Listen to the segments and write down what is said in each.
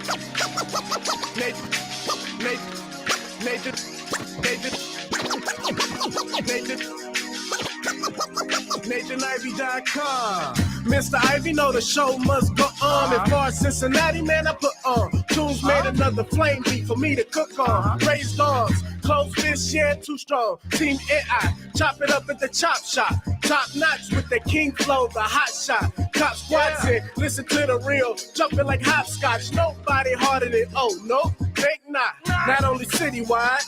Nathan, Nathan, Nathan Ivey.com. Mr. Ivey know the show must go on. As far as Cincinnati, man, I put on. Tunes made another flame beat for me to cook on. Raised arms, close fists, yeah, too strong. Team AI, chop it up at the chop shop. Top notch with the king flow, the hot shot. Cop squats in, listen to the real. Jumping like hopscotch, nobody harder than, oh, no, think not. Not only citywide,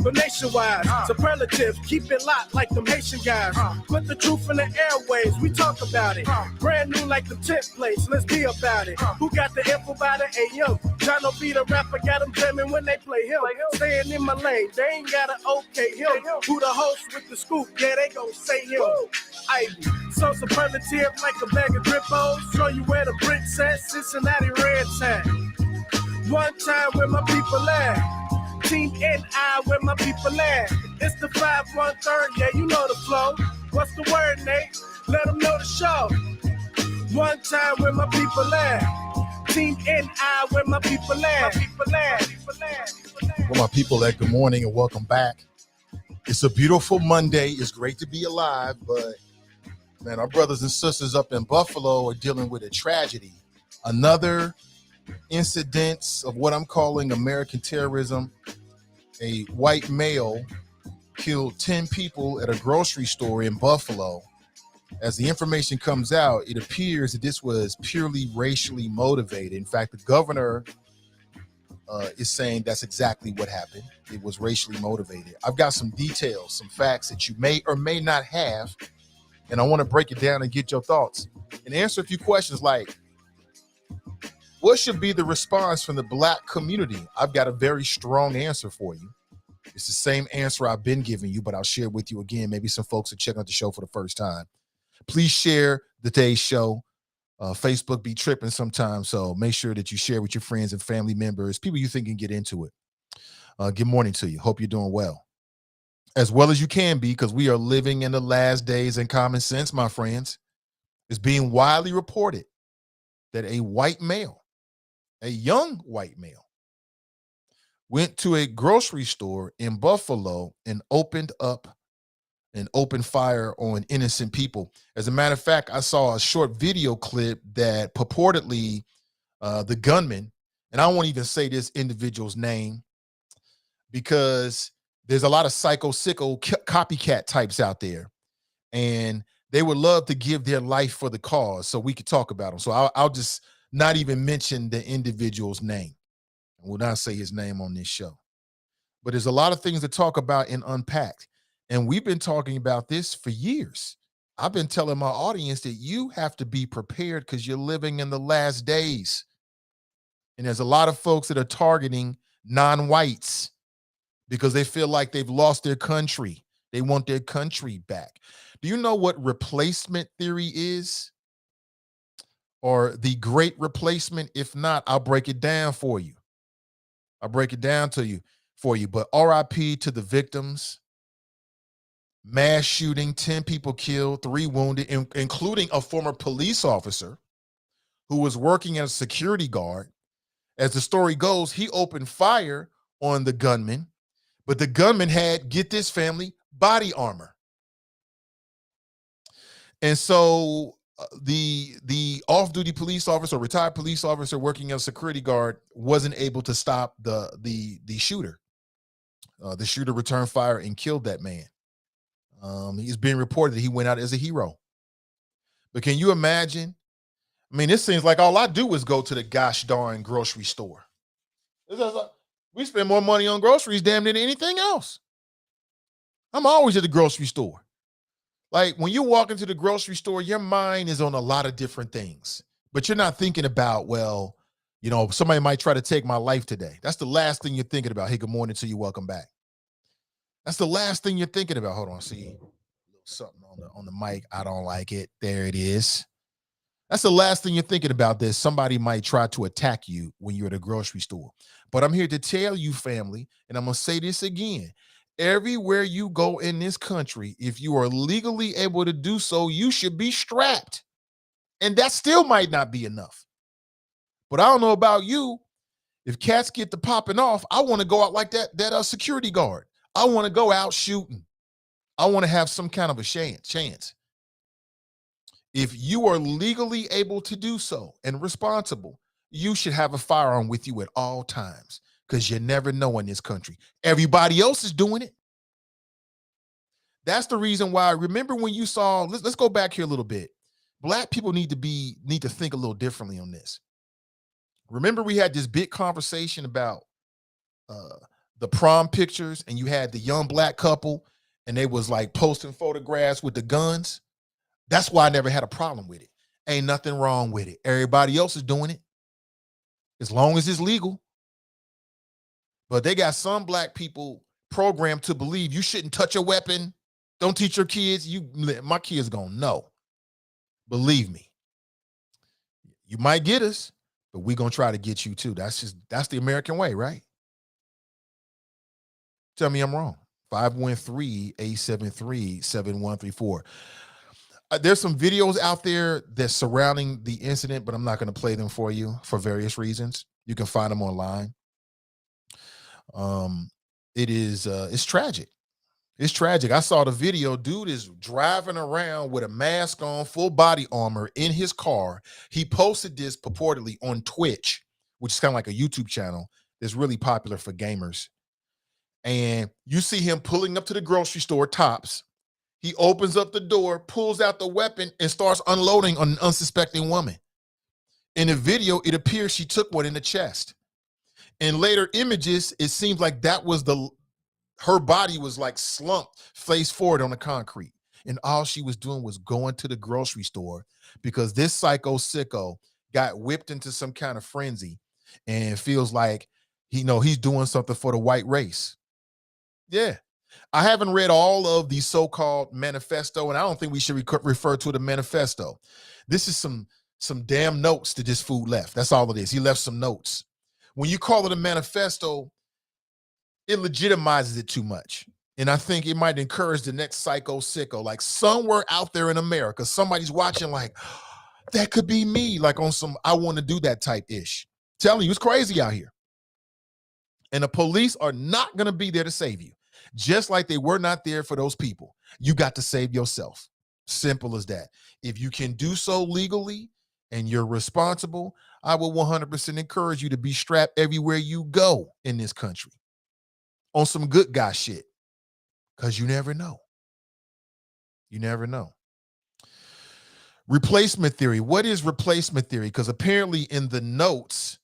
but nationwide. Superlative, keep it locked like them Haitian guys. Put the truth in the airwaves, we talk about it. Brand new like the templates, let's be about it. Who got the info by the AM? Jono be the rapper, got them jamming when they play him. Staying in my lane, they ain't gotta okay him. Who the host with the scoop? Yeah, they gon' say him. Ivy, so superlative like a bag of drippos. Show you where the bricks at, Cincinnati red tag. One time where my people at. Team NI where my people at. It's the 513, yeah, you know the flow. What's the word, Nate? Let them know the show. One time where my people at. Team NI where my people at. Well, my people at good morning and welcome back. It's a beautiful Monday. It's great to be alive, but man, our brothers and sisters up in Buffalo are dealing with a tragedy. Another incidents of what I'm calling American terrorism. A white male killed 10 people at a grocery store in Buffalo. As the information comes out, it appears that this was purely racially motivated. In fact, the governor is saying that's exactly what happened. It was racially motivated. I've got some details, some facts that you may or may not have, and I want to break it down and get your thoughts and answer a few questions like, what should be the response from the black community? I've got a very strong answer for you. It's the same answer I've been giving you, but I'll share it with you again. Maybe some folks are checking out the show for the first time. Please share today's show. Facebook be tripping sometimes, so make sure that you share with your friends and family members, people you think can get into it. Good morning to you. Hope you're doing well as you can be, because we are living in the last days, and common sense, my friends, is being widely reported that a white male, a young white male, went to a grocery store in Buffalo and opened fire on innocent people. As a matter of fact, I saw a short video clip that purportedly the gunman, and I won't even say this individual's name because there's a lot of sicko copycat types out there, and they would love to give their life for the cause, so we could talk about them. So I'll just not even mention the individual's name. I will not say his name on this show. But there's a lot of things to talk about and unpack. And we've been talking about this for years. I've been telling my audience that you have to be prepared because you're living in the last days. And there's a lot of folks that are targeting non-whites because they feel like they've lost their country. They want their country back. Do you know what replacement theory is? Or the great replacement? If not, I'll break it down for you. I'll break it down for you. But RIP to the victims. Mass shooting, 10 people killed, 3 wounded, including a former police officer who was working as a security guard. As the story goes, he opened fire on the gunman, but the gunman had, get this family, body armor. And so the off-duty police officer, retired police officer working as a security guard, wasn't able to stop the shooter. The shooter returned fire and killed that man. He's being reported that he went out as a hero. But can you imagine? I mean, this seems like all I do is go to the gosh darn grocery store. We spend more money on groceries damn than anything else. I'm always at the grocery store. Like when you walk into the grocery store, your mind is on a lot of different things, but you're not thinking about, well, you know, somebody might try to take my life today. That's the last thing you're thinking about. Hey, good morning to you. Welcome back. That's the last thing you're thinking about. Hold on. See something on the mic. I don't like it. There it is. That's the last thing you're thinking about. This somebody might try to attack you when you're at a grocery store. But I'm here to tell you, family, and I'm going to say this again. Everywhere you go in this country, if you are legally able to do so, you should be strapped. And that still might not be enough. But I don't know about you. If cats get to popping off, I want to go out like that security guard. I want to go out shooting. I want to have some kind of a chance. If you are legally able to do so and responsible, you should have a firearm with you at all times, because you never know in this country. Everybody else is doing it. That's the reason why. Remember when you saw, let's go back here a little bit. Black people need to think a little differently on this. Remember we had this big conversation about the prom pictures, and you had the young black couple and they was like posting photographs with the guns. That's why I never had a problem with it. Ain't nothing wrong with it. Everybody else is doing it as long as it's legal. But they got some black people programmed to believe you shouldn't touch a weapon. Don't teach your kids. My kids gonna know. Believe me. You might get us, but we're gonna try to get you too. That's the American way, right? Tell me I'm wrong. 513-873-7134. There's some videos out there that's surrounding the incident, but I'm not going to play them for you for various reasons. You can find them online. It's tragic. It's tragic. I saw the video. Dude is driving around with a mask on, full body armor in his car. He posted this purportedly on Twitch, which is kind of like a YouTube channel that's really popular for gamers. And you see him pulling up to the grocery store, Tops. He opens up the door, pulls out the weapon, and starts unloading on an unsuspecting woman. In the video, it appears she took one in the chest. In later images, it seems like that was her body was like slumped face forward on the concrete. And all she was doing was going to the grocery store because this psycho sicko got whipped into some kind of frenzy and feels like he's doing something for the white race. Yeah. I haven't read all of the so-called manifesto, and I don't think we should refer to it as a manifesto. This is some damn notes that this fool left. That's all it is. He left some notes. When you call it a manifesto, it legitimizes it too much. And I think it might encourage the next psycho sicko, like somewhere out there in America, somebody's watching like, that could be me, like on some I want to do that type ish. Telling you, it's crazy out here. And the police are not going to be there to save you. Just like they were not there for those people. You got to save yourself. Simple as that. If you can do so legally and you're responsible, I will 100% encourage you to be strapped everywhere you go in this country on some good guy shit, because you never know. You never know. Replacement theory. What is replacement theory? Because apparently in the notes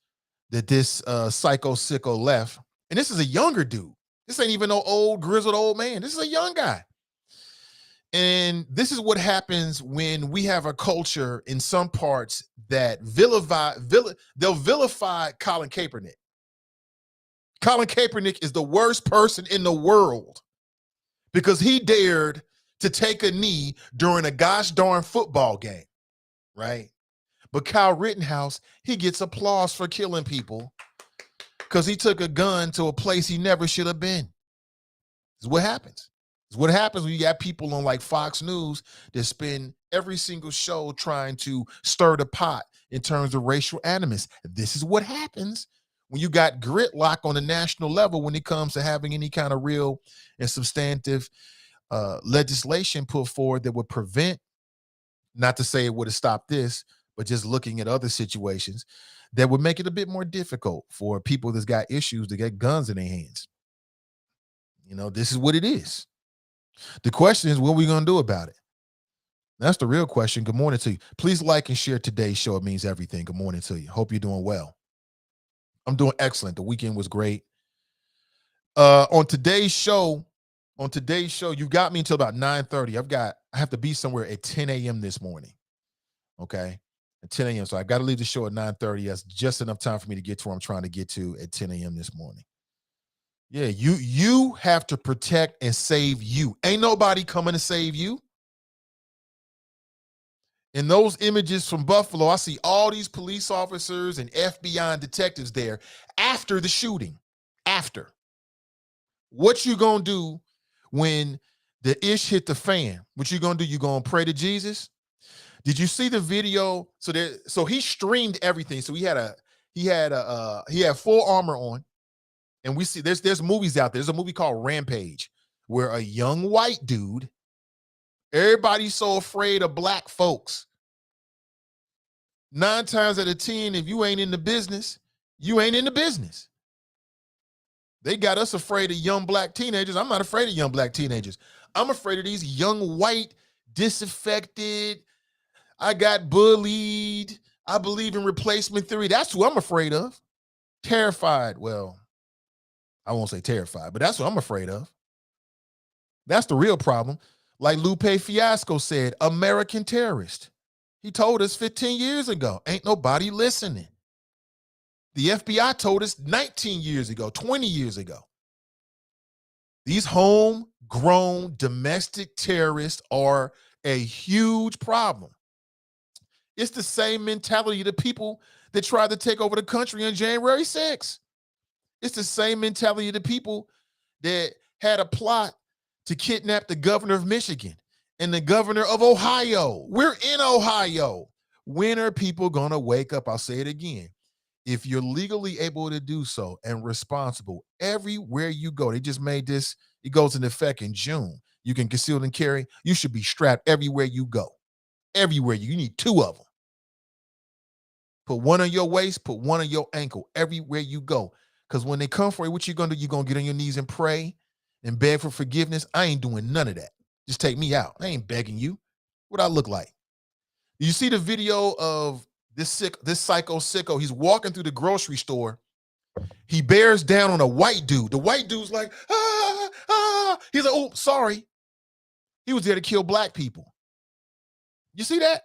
that this psycho sicko left, and this is a younger dude. This ain't even no old grizzled old man. This is a young guy. And this is what happens when we have a culture in some parts that they'll vilify Colin Kaepernick. Colin Kaepernick is the worst person in the world because he dared to take a knee during a gosh darn football game, right? But Kyle Rittenhouse, he gets applause for killing people because he took a gun to a place he never should have been. This is what happens. It's what happens when you got people on like Fox News that spend every single show trying to stir the pot in terms of racial animus. This is what happens when you got gridlock on the national level when it comes to having any kind of real and substantive legislation put forward that would prevent, not to say it would have stopped this, but just looking at other situations that would make it a bit more difficult for people that's got issues to get guns in their hands. This is what it is. The question is, what are we going to do about it? That's the real question. Good morning to you. Please like and share today's show. It means everything. Good morning to you. Hope you're doing well. I'm doing excellent. The weekend was great. On today's show, you got me until about 9:30. I have to be somewhere at 10 a.m. this morning. Okay. At 10 a.m. So I got to leave the show at 9:30. That's just enough time for me to get to where I'm trying to get to at 10 a.m. this morning. Yeah, you have to protect and save you. Ain't nobody coming to save you. In those images from Buffalo, I see all these police officers and FBI and detectives there after the shooting. After. What you gonna do when the ish hit the fan? What you gonna do? You gonna pray to Jesus? Did you see the video? So he streamed everything. So he had He had full armor on, and we see there's movies out there. There's a movie called Rampage where a young white dude, everybody's so afraid of black folks. 9 times out of 10, if you ain't in the business, you ain't in the business. They got us afraid of young black teenagers. I'm not afraid of young black teenagers. I'm afraid of these young white, disaffected, I got bullied, I believe in replacement theory. That's who I'm afraid of. Terrified. Well, I won't say terrified, but that's what I'm afraid of. That's the real problem. Like Lupe Fiasco said, American terrorist. He told us 15 years ago, ain't nobody listening. The FBI told us 19 years ago, 20 years ago. These homegrown domestic terrorists are a huge problem. It's the same mentality of the people that tried to take over the country on January 6th. It's the same mentality of the people that had a plot to kidnap the governor of Michigan and the governor of Ohio. We're in Ohio. When are people going to wake up? I'll say it again. If you're legally able to do so and responsible, everywhere you go, they just made this, it goes into effect in June. You can conceal and carry. You should be strapped everywhere you go. Everywhere you need 2 of them. Put one on your waist, put one on your ankle, everywhere you go. Because when they come for you, what you going to do? You're going to get on your knees and pray and beg for forgiveness. I ain't doing none of that. Just take me out. I ain't begging you. What I look like? You see the video of this psycho sicko. He's walking through the grocery store. He bears down on a white dude. The white dude's like, ah, ah. He's like, oh, sorry. He was there to kill black people. You see that?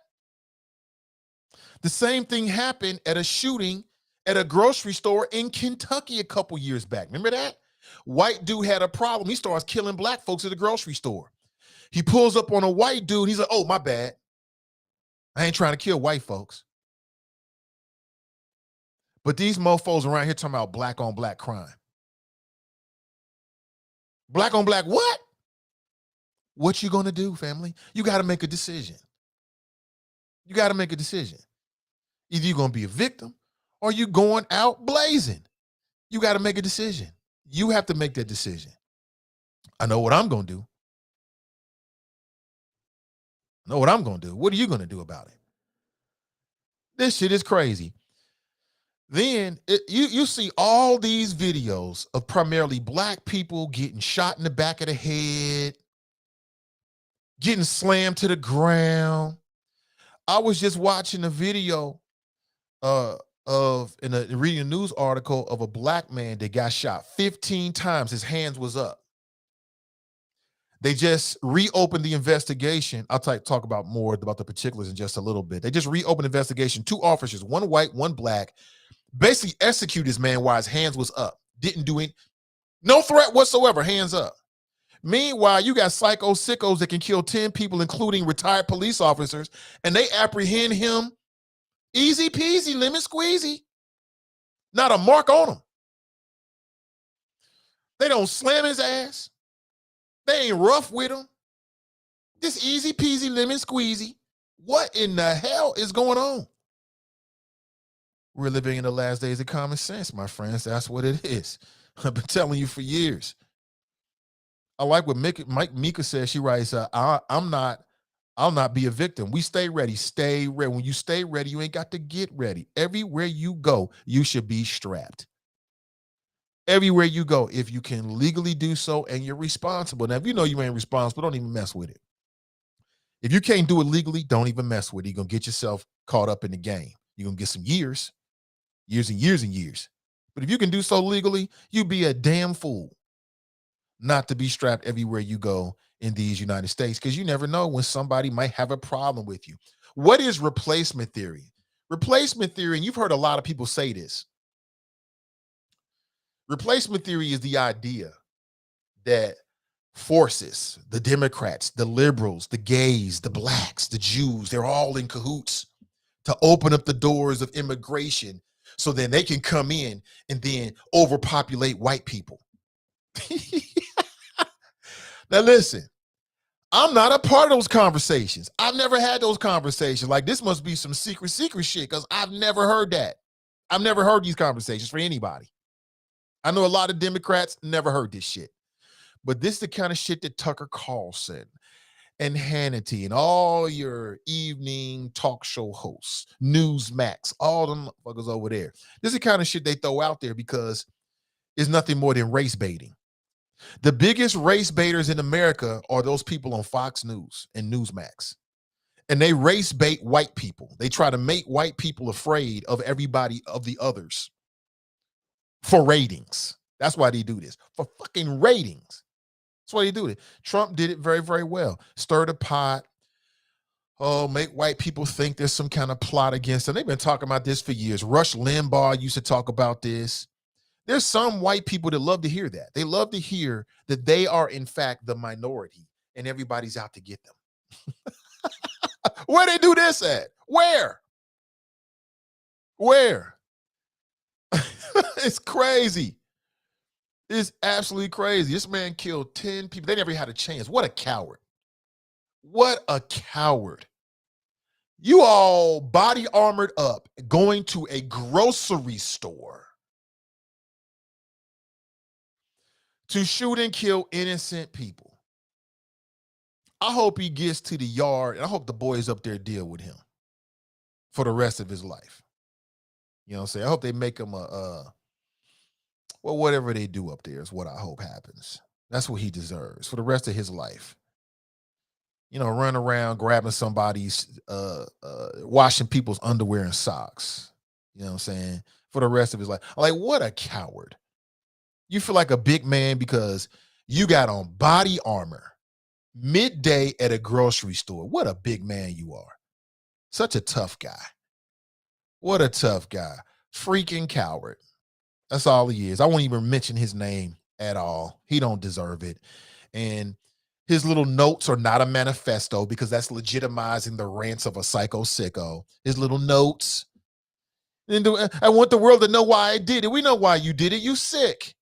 The same thing happened at a shooting at a grocery store in Kentucky a couple years back. Remember that? White dude had a problem. He starts killing black folks at the grocery store. He pulls up on a white dude. He's like, oh, my bad. I ain't trying to kill white folks. But these mofos around here talking about black on black crime. Black on black what? What you gonna do, family? You got to make a decision. You got to make a decision. Either you're going to be a victim or you going out blazing. You got to make a decision. You have to make that decision. I know what I'm going to do. I know what I'm going to do. What are you going to do about it? This shit is crazy. Then you see all these videos of primarily black people getting shot in the back of the head, getting slammed to the ground. I was just watching a video reading a news article of a black man that got shot 15 times. His hands was up. They just reopened the investigation. I'll talk about more about the particulars in just a little bit. They just reopened the investigation. 2 officers, one white, one black, basically executed this man while his hands was up. Didn't do it. No threat whatsoever, hands up. Meanwhile, you got psycho sickos that can kill 10 people, including retired police officers, and they apprehend him easy peasy, lemon squeezy. Not a mark on him. They don't slam his ass. They ain't rough with him. Just easy peasy, lemon squeezy. What in the hell is going on? We're living in the last days of common sense, my friends. That's what it is. I've been telling you for years. I like what Mika says. She writes, I'll not be a victim. We stay ready. Stay ready. When you stay ready, you ain't got to get ready. Everywhere you go, you should be strapped. Everywhere you go, if you can legally do so and you're responsible. Now, if you know you ain't responsible, don't even mess with it. If you can't do it legally, don't even mess with it. You're going to get yourself caught up in the game. You're going to get some years and years and years. But if you can do so legally, you'd be a damn fool not to be strapped everywhere you go in these United States, because you never know when somebody might have a problem with you. What is replacement theory? Replacement theory, and you've heard a lot of people say this. Replacement theory is the idea that forces, the Democrats, the liberals, the gays, the blacks, the Jews, they're all in cahoots to open up the doors of immigration so then they can come in and then overpopulate white people. Now listen, I'm not a part of those conversations. I've never had those conversations. Like, this must be some secret shit, because I've never heard that. I've never heard these conversations for anybody. I know a lot of Democrats never heard this shit. But this is the kind of shit that Tucker Carlson and Hannity and all your evening talk show hosts, Newsmax, all them motherfuckers over there. This is the kind of shit they throw out there because it's nothing more than race baiting. The biggest race baiters in America are those people on Fox News and Newsmax. And they race bait white people. They try to make white people afraid of everybody, of the others, for ratings. That's why they do this, for fucking ratings. That's why they do it. Trump did it very, very well. Stir the pot. Oh, make white people think there's some kind of plot against them. They've been talking about this for years. Rush Limbaugh used to talk about this. There's some white people that love to hear that. They love to hear that they are, in fact, the minority and everybody's out to get them. Where they do this at? Where? It's crazy. It's absolutely crazy. This man killed 10 people. They never had a chance. What a coward. What a coward. You all body armored up, going to a grocery store to shoot and kill innocent people. I hope he gets to the yard, and I hope the boys up there deal with him for the rest of his life. You know what I'm saying? I hope they make him well, whatever they do up there is what I hope happens. That's what he deserves for the rest of his life. You know, run around grabbing somebody's, washing people's underwear and socks. You know what I'm saying? For the rest of his life. Like, what a coward. You feel like a big man because you got on body armor midday at a grocery store. What a big man you are. Such a tough guy. What a tough guy. Freaking coward. That's all he is. I won't even mention his name at all. He don't deserve it. And his little notes are not a manifesto because that's legitimizing the rants of a psycho sicko. His little notes. And I want the world to know why I did it. We know why you did it. You sick.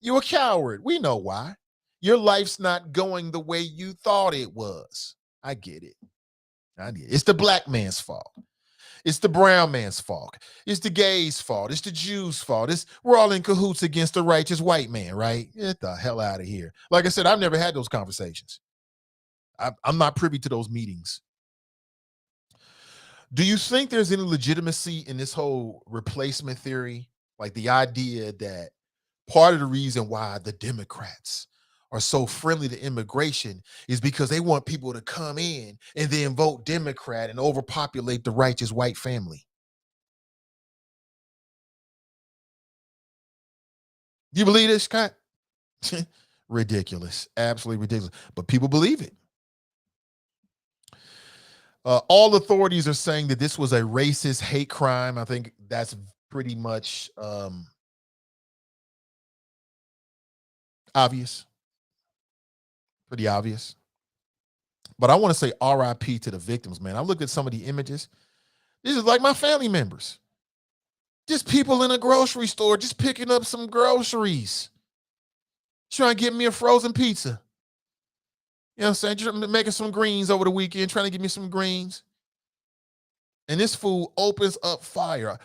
You a coward. We know why. Your life's not going the way you thought it was. I get it. It's the black man's fault. It's the brown man's fault. It's the gays' fault. It's the Jews' fault. We're all in cahoots against the righteous white man, right? Get the hell out of here. Like I said, I've never had those conversations. I'm not privy to those meetings. Do you think there's any legitimacy in this whole replacement theory? Like the idea that part of the reason why the Democrats are so friendly to immigration is because they want people to come in and then vote Democrat and overpopulate the righteous white family. Do you believe this, Scott? Ridiculous. Absolutely ridiculous. But people believe it. All authorities are saying that this was a racist hate crime. I think that's pretty much obvious. Pretty obvious. But I want to say RIP to the victims, man. I looked at some of the images. This is like my family members. Just people in a grocery store, just picking up some groceries. Trying to get me a frozen pizza. You know what I'm saying? Just making some greens over the weekend, trying to get me some greens. And this fool opens up fire.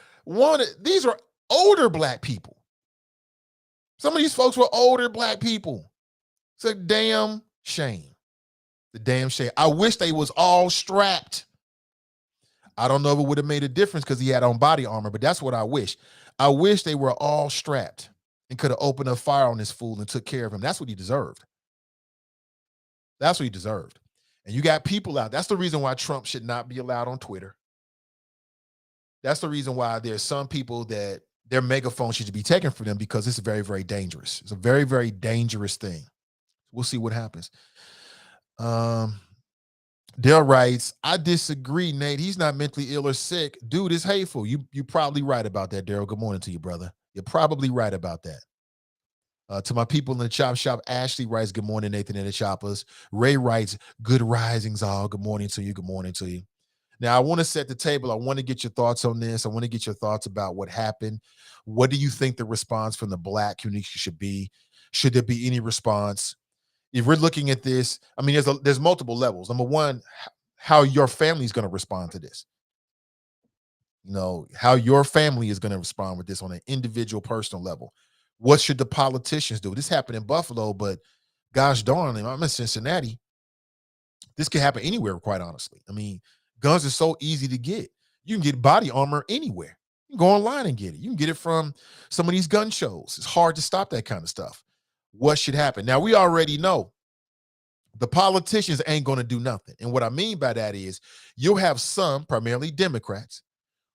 These are older black people. Some of these folks were older black people. It's a damn shame. The damn shame. I wish they was all strapped. I don't know if it would have made a difference because he had on body armor, but that's what I wish. I wish they were all strapped and could have opened up fire on this fool and took care of him. That's what he deserved. That's what he deserved. And you got people out. That's the reason why Trump should not be allowed on Twitter. That's the reason why there's some people that their megaphone should be taken from them because it's very, very dangerous. It's a very, very dangerous thing. We'll see what happens. Dale writes, I disagree, Nate. He's not mentally ill or sick. Dude is hateful. You're probably right about that, Daryl. Good morning to you, brother. You're probably right about that. To my people in the chop shop, Ashley writes, good morning, Nathan and the Choppers. Ray writes, good risings all. Good morning to you. Good morning to you. Now, I want to set the table. I want to get your thoughts on this. I want to get your thoughts about what happened. What do you think the response from the black community should be? Should there be any response? If we're looking at this, I mean, there's multiple levels. Number one, how your family is going to respond to this. You know, how your family is going to respond with this on an individual personal level. What should the politicians do? This happened in Buffalo, but gosh darn, I'm in Cincinnati. This could happen anywhere, quite honestly. I mean, guns are so easy to get. You can get body armor anywhere. You can go online and get it. You can get it from some of these gun shows. It's hard to stop that kind of stuff. What should happen? Now, we already know the politicians ain't going to do nothing. And what I mean by that is you'll have some, primarily Democrats,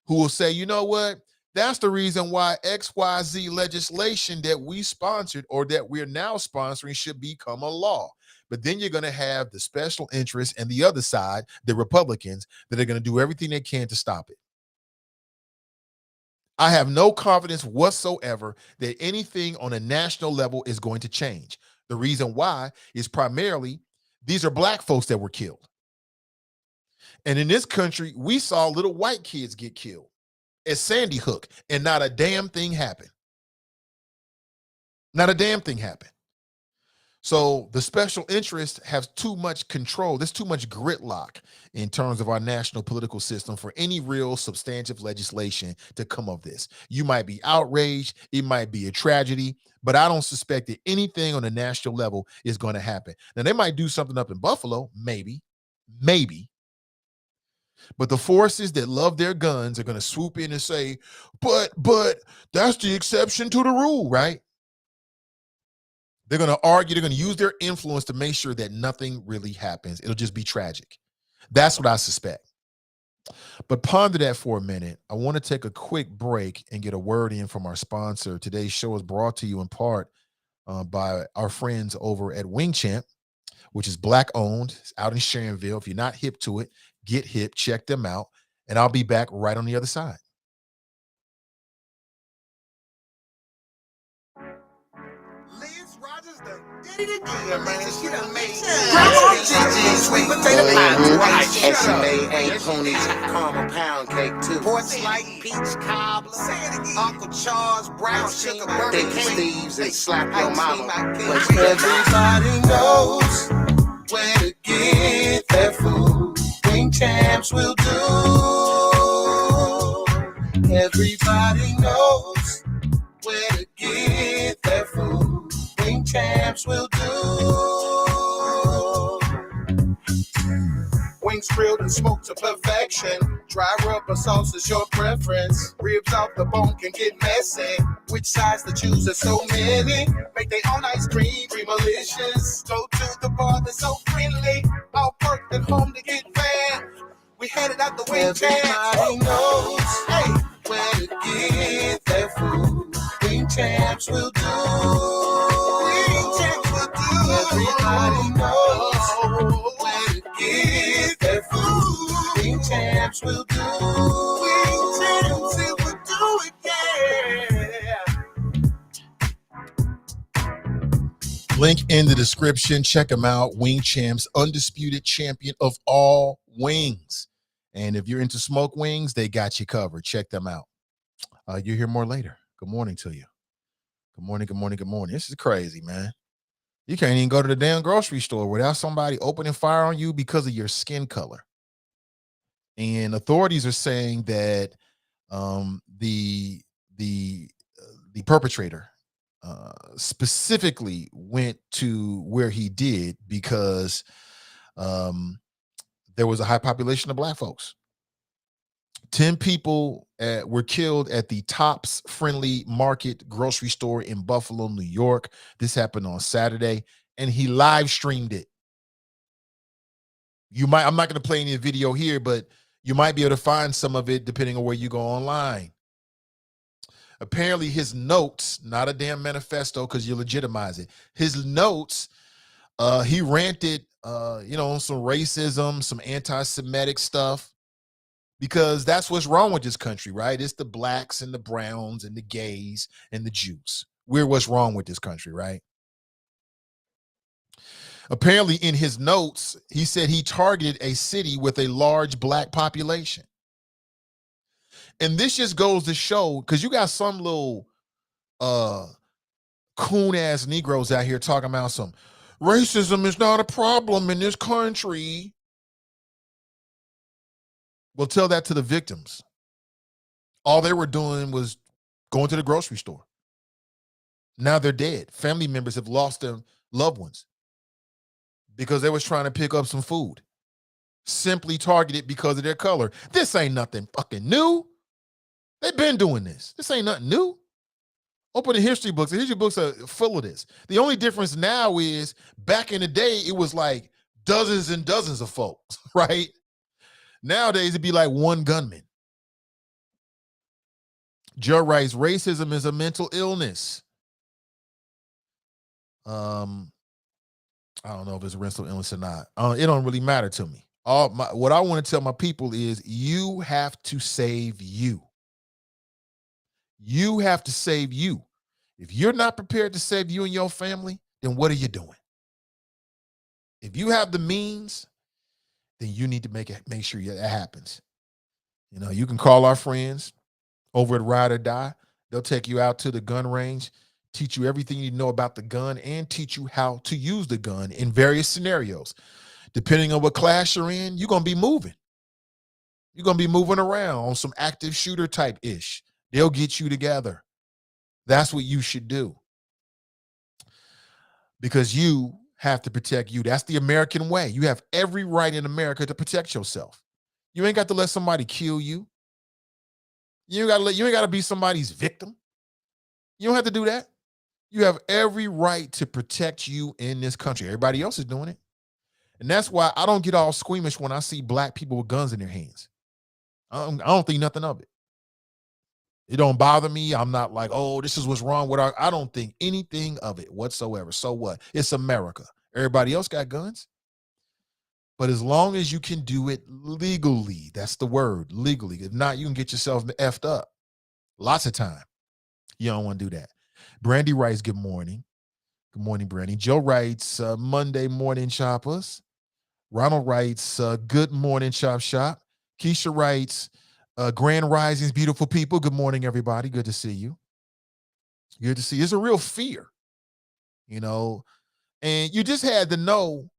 who will say, you know what? That's the reason why XYZ legislation that we sponsored or that we're now sponsoring should become a law. But then you're going to have the special interests and the other side, the Republicans, that are going to do everything they can to stop it. I have no confidence whatsoever that anything on a national level is going to change. The reason why is primarily these are black folks that were killed. And in this country, we saw little white kids get killed at Sandy Hook, and not a damn thing happened. Not a damn thing happened. So the special interests have too much control. There's too much gridlock in terms of our national political system for any real substantive legislation to come of this. You might be outraged. It might be a tragedy, but I don't suspect that anything on a national level is going to happen. Now, they might do something up in Buffalo, maybe. But the forces that love their guns are going to swoop in and say, but that's the exception to the rule, right? They're going to argue. They're going to use their influence to make sure that nothing really happens. It'll just be tragic. That's what I suspect. But ponder that for a minute. I want to take a quick break and get a word in from our sponsor. Today's show is brought to you in part by our friends over at Wing Champ, which is black owned. It's out in Sharonville. If you're not hip to it, get hip, check them out, and I'll be back right on the other side. Liz Rogers done did it again, man. She done made Grandma Gigi sweet potato pie twice. And she made Aunt Pony's caramel pound cake too. Porch Light peach cobbler. Say it again. Uncle Charles brown sugar birthday Big cake. Steve's and slap your mama. But everybody knows where to get their food. Wing Champs will do. Everybody knows where to get their food. Wing Champs will do. Wings grilled and smoked to perfection. Dry rubber sauce is your preference. Ribs off the bone can get messy. Which size to choose? There's so many. Make their own ice cream, Dreamalicious. Go to the bar, they're so friendly. All perked at home to get fed. We headed out the Wing Champs. Everybody knows, hey, where to get their food. Wing Champs will do. Wing Champs will do. Everybody knows where to get their food. Wing Champs will do. Wing Champs it will do it, yeah. Link in the description. Check them out. Wing Champs, undisputed champion of all wings. And if you're into smoke wings, they got you covered. Check them out. You'll hear more later. Good morning to you. Good morning, good morning, good morning. This is crazy, man. You can't even go to the damn grocery store without somebody opening fire on you because of your skin color. And authorities are saying that the perpetrator specifically went to where he did because there was a high population of black folks. 10 people were killed at the Tops Friendly Market grocery store in Buffalo, New York. This happened on Saturday, and he live streamed it. I'm not going to play any video here, but you might be able to find some of it depending on where you go online. Apparently his notes, not a damn manifesto because you legitimize it. His notes, he ranted, some racism, some anti-Semitic stuff. Because that's what's wrong with this country, right? It's the blacks and the browns and the gays and the Jews. We're what's wrong with this country, right? Apparently, in his notes, he said he targeted a city with a large black population. And this just goes to show, because you got some little coon-ass Negroes out here talking about some racism is not a problem in this country. Well, tell that to the victims. All they were doing was going to the grocery store. Now they're dead. Family members have lost their loved ones because they was trying to pick up some food, simply targeted because of their color. This ain't nothing fucking new. They've been doing this. This ain't nothing new. Open the history books. The history books are full of this. The only difference now is back in the day, it was like dozens and dozens of folks, right? Nowadays, it'd be like one gunman. Joe writes, racism is a mental illness. I don't know if it's a mental illness or not. It don't really matter to me. What I want to tell my people is you have to save you. You have to save you. If you're not prepared to save you and your family, then what are you doing? If you have the means, then you need to make sure that happens. You know, you can call our friends over at Ride or Die. They'll take you out to the gun range, teach you everything you know about the gun, and teach you how to use the gun in various scenarios. Depending on what class you're in, you're going to be moving. You're going to be moving around on some active shooter type ish. They'll get you together. That's what you should do. Because you have to protect you. That's the American way. You have every right in America to protect yourself. You ain't got to let somebody kill you. You ain't got to be somebody's victim. You don't have to do that. You have every right to protect you in this country. Everybody else is doing it. And that's why I don't get all squeamish when I see black people with guns in their hands. I don't think nothing of it. It don't bother me. I'm not like, oh, this is what's wrong with I don't think anything of it whatsoever. So what? It's America. Everybody else got guns. But as long as you can do it legally, that's the word, legally. If not, you can get yourself effed up. Lots of time. You don't want to do that. Brandy writes, good morning. Good morning, Brandy. Joe writes, Monday morning choppers. Ronald writes, good morning, Chop Shop. Keisha writes, Grand Risings, beautiful people. Good morning, everybody. Good to see you. Good to see you. It's a real fear, you know, and you just had to know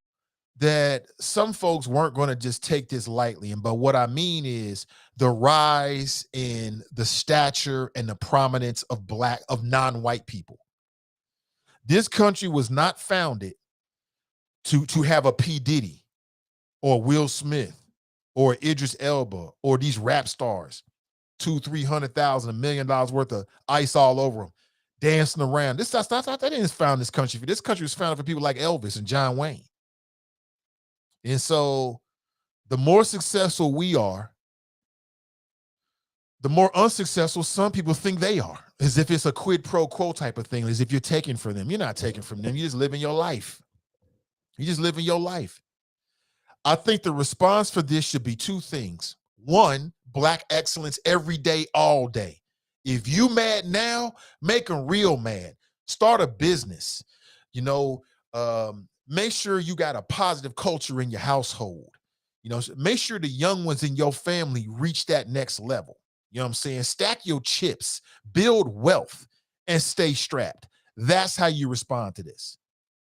that some folks weren't going to just take this lightly. But what I mean is the rise in the stature and the prominence of non-white people. This country was not founded to have a P. Diddy or Will Smith or Idris Elba or these rap stars, $200,000-$300,000, $1 million worth of ice all over them, dancing around. That didn't found this country. This country was founded for people like Elvis and John Wayne. And so the more successful we are, the more unsuccessful some people think they are, as if it's a quid pro quo type of thing, as if you're taking from them. You're not taking from them. You're just living your life. You're just living your life. I think the response for this should be two things. One, Black excellence every day, all day. If you mad now, make them real mad. Start a business. You know, make sure you got a positive culture in your household. You know, make sure the young ones in your family reach that next level. You know what I'm saying? Stack your chips, build wealth, and stay strapped. That's how you respond to this.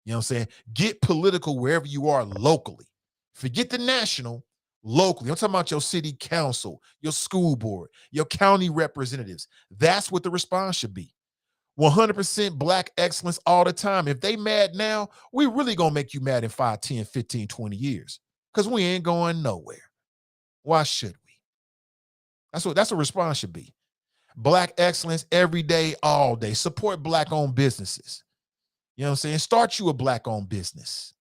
You know what I'm saying? Get political wherever you are locally. Forget the national, locally. I'm talking about your city council, your school board, your county representatives. That's what the response should be. 100% Black excellence all the time. If they mad now, we really gonna make you mad in 5, 10, 15, 20 years because we ain't going nowhere. Why should we? That's what a response should be. Black excellence every day, all day. Support Black-owned businesses. You know what I'm saying? Start you a Black-owned business.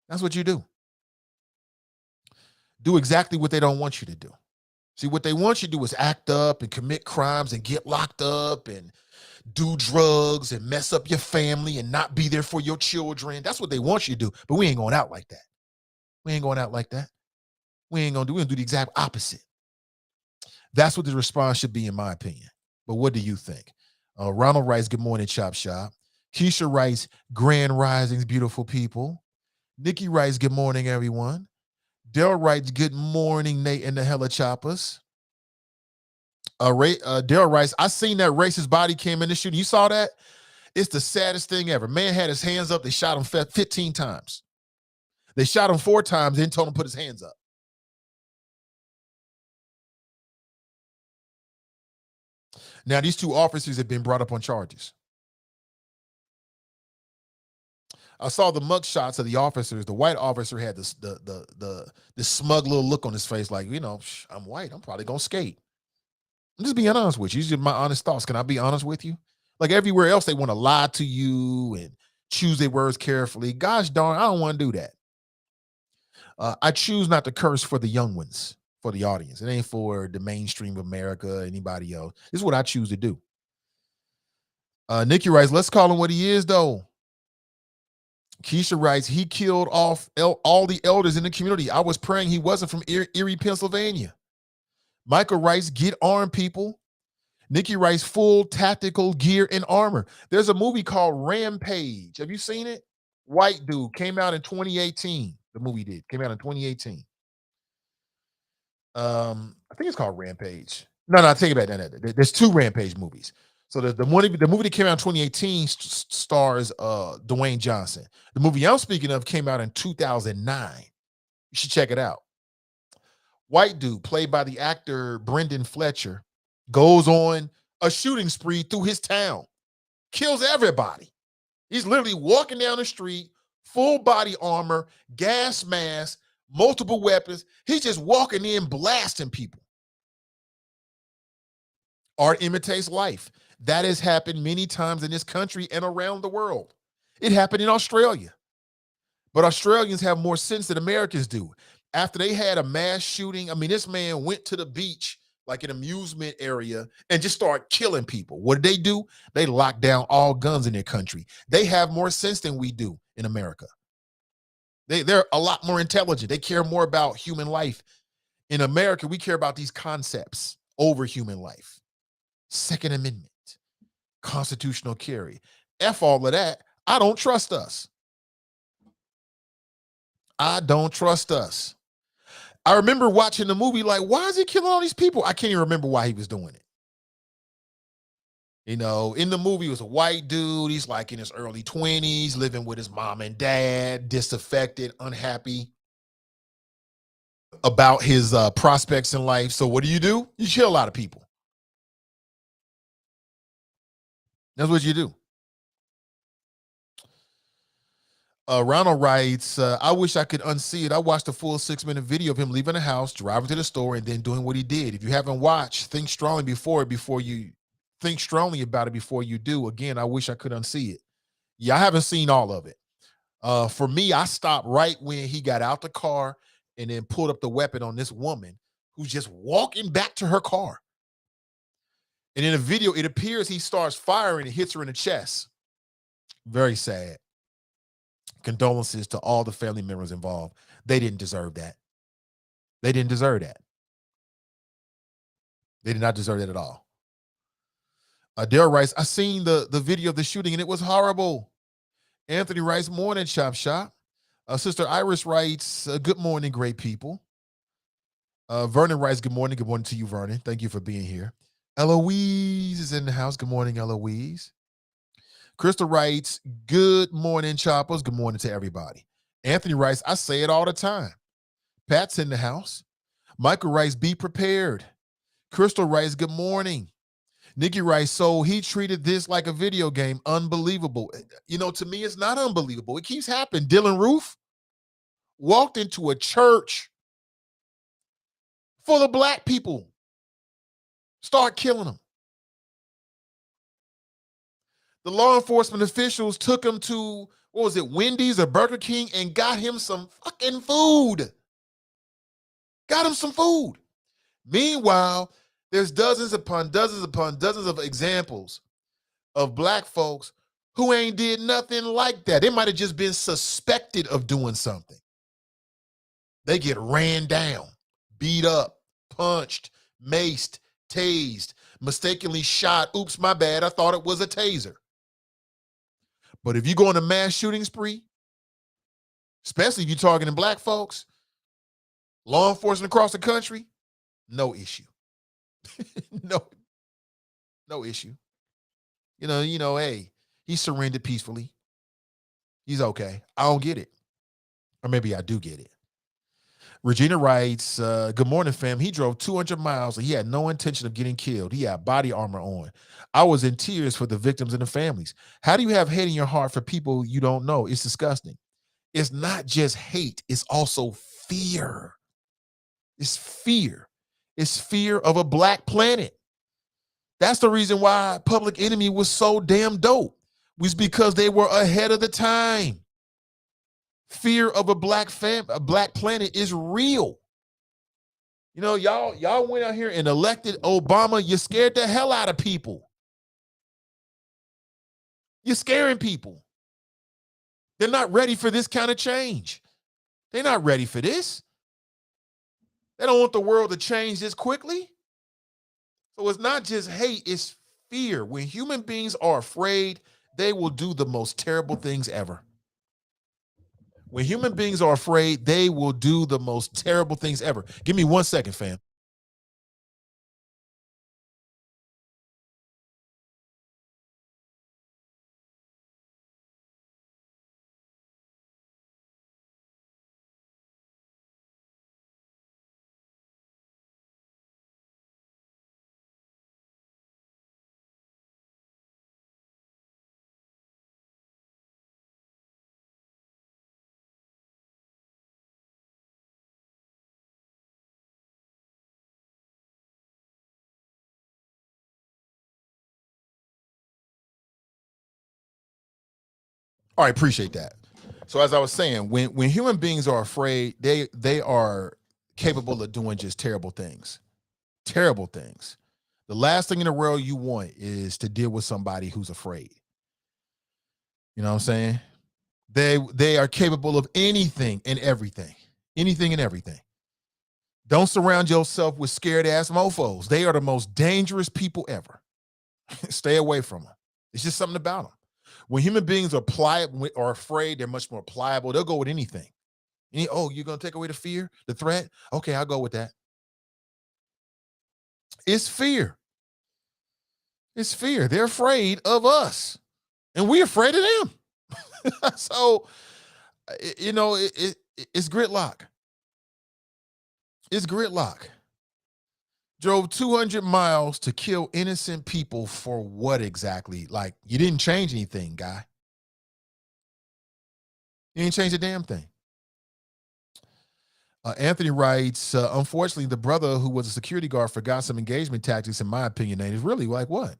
That's what you do. Do exactly what they don't want you to do. See, what they want you to do is act up and commit crimes and get locked up and do drugs and mess up your family and not be there for your children. That's what they want you to do. But we ain't going out like that. We ain't going out like that. We're going to do the exact opposite. That's what the response should be, in my opinion. But what do you think? Ronald writes, good morning, Chop Shop. Keisha writes, grand risings, beautiful people. Nikki writes, good morning, everyone. Dale writes, good morning, Nate and the Hella Choppers. Dale writes, I seen that racist body cam in the shooting. You saw that? It's the saddest thing ever. Man had his hands up. They shot him 15 times. They shot him 4 times, then told him to put his hands up. Now, these two officers have been brought up on charges. I saw the mug shots of the officers. The white officer had this smug little look on his face, like, I'm white. I'm probably gonna skate. I'm just being honest with you. These are my honest thoughts. Can I be honest with you? Like everywhere else, they want to lie to you and choose their words carefully. Gosh darn, I don't want to do that. I choose not to curse for the young ones, for the audience. It ain't for the mainstream of America, anybody else. This is what I choose to do. Nikki writes, let's call him what he is, though. Keisha writes, he killed off all the elders in the community. I was praying he wasn't from Erie, Pennsylvania. Michael writes, get armed, people. Nikki writes, full tactical gear and armor. There's a movie called Rampage. Have you seen it? White dude, came out in 2018. The movie came out in 2018. I think it's called Rampage. No, I take it back. No. There's two Rampage movies. So the movie that came out in 2018 stars Dwayne Johnson. The movie I'm speaking of came out in 2009. You should check it out. White dude, played by the actor Brendan Fletcher, goes on a shooting spree through his town, kills everybody. He's literally walking down the street, full body armor, gas mask, multiple weapons. He's just walking in, blasting people. Art imitates life. That has happened many times in this country and around the world. It happened in Australia. But Australians have more sense than Americans do. After they had a mass shooting, this man went to the beach, like an amusement area, and just started killing people. What did they do? They locked down all guns in their country. They have more sense than we do in America. They're a lot more intelligent. They care more about human life. In America, we care about these concepts over human life. Second Amendment, constitutional carry. F all of that. I don't trust us. I don't trust us. I remember watching the movie like, why is he killing all these people? I can't even remember why he was doing it. In the movie, it was a white dude. He's like in his early 20s, living with his mom and dad, disaffected, unhappy about his prospects in life. So what do? You kill a lot of people. That's what you do. Ronald writes, I wish I could unsee it. I watched a full 6-minute video of him leaving the house, driving to the store, and then doing what he did. If you haven't watched, think strongly before you think strongly about it before you do. Again, I wish I could unsee it. Yeah, I haven't seen all of it. For me, I stopped right when he got out the car and then pulled up the weapon on this woman who's just walking back to her car. And in the video, it appears he starts firing and hits her in the chest. Very sad. Condolences to all the family members involved. They didn't deserve that. They didn't deserve that. They did not deserve that at all. Daryl writes, I seen the video of the shooting and it was horrible. Anthony writes, morning, Chop Shop. Sister Iris writes, good morning, great people. Vernon writes, good morning to you, Vernon. Thank you for being here. Eloise is in the house. Good morning, Eloise. Crystal writes, good morning, Choppers. Good morning to everybody. Anthony writes, I say it all the time. Pat's in the house. Michael writes, be prepared. Crystal writes, good morning. Nikki writes, so he treated this like a video game. Unbelievable. To me, it's not unbelievable. It keeps happening. Dylan Roof walked into a church full of black people. Start killing them. The law enforcement officials took him to, Wendy's or Burger King and got him some fucking food. Got him some food. Meanwhile, there's dozens upon dozens of examples of black folks who ain't did nothing like that. They might have just been suspected of doing something. They get ran down, beat up, punched, maced, tased, mistakenly shot. Oops, my bad. I thought it was a taser. But if you go on a mass shooting spree, especially if you're targeting black folks, law enforcement across the country, no issue. no issue. Hey, he surrendered peacefully. He's okay. I don't get it. Or maybe I do get it. Regina writes, good morning, fam. He drove 200 miles and he had no intention of getting killed. He had body armor on. I was in tears for the victims and the families. How do you have hate in your heart for people you don't know? It's disgusting. It's not just hate, it's also fear. It's fear. It's fear of a black planet. That's the reason why Public Enemy was so damn dope. Was because they were ahead of the time. Fear of a black planet is real. You know, y'all went out here and elected Obama. You scared the hell out of people. You're scaring people. They're not ready for this kind of change. They're not ready for this. They don't want the world to change this quickly. So it's not just hate, it's fear. When human beings are afraid, they will do the most terrible things ever. When human beings are afraid, they will do the most terrible things ever. Give me 1 second, fam. All right, appreciate that. So as I was saying, when human beings are afraid, they are capable of doing just terrible things. Terrible things. The last thing in the world you want is to deal with somebody who's afraid. You know what I'm saying? They are capable of anything and everything. Anything and everything. Don't surround yourself with scared ass mofos. They are the most dangerous people ever. Stay away from them. It's just something about them. When human beings are pliable or afraid, they're much more pliable. They'll go with anything. Oh, you're going to take away the fear, the threat? Okay, I'll go with that. It's fear. It's fear. They're afraid of us, and we're afraid of them. So, you know, it's gridlock. It's gridlock. Drove 200 miles to kill innocent people for what exactly? Like, you didn't change anything, guy. You didn't change a damn thing. Anthony writes, unfortunately, the brother who was a security guard forgot some engagement tactics, in my opinion, and it's really like what?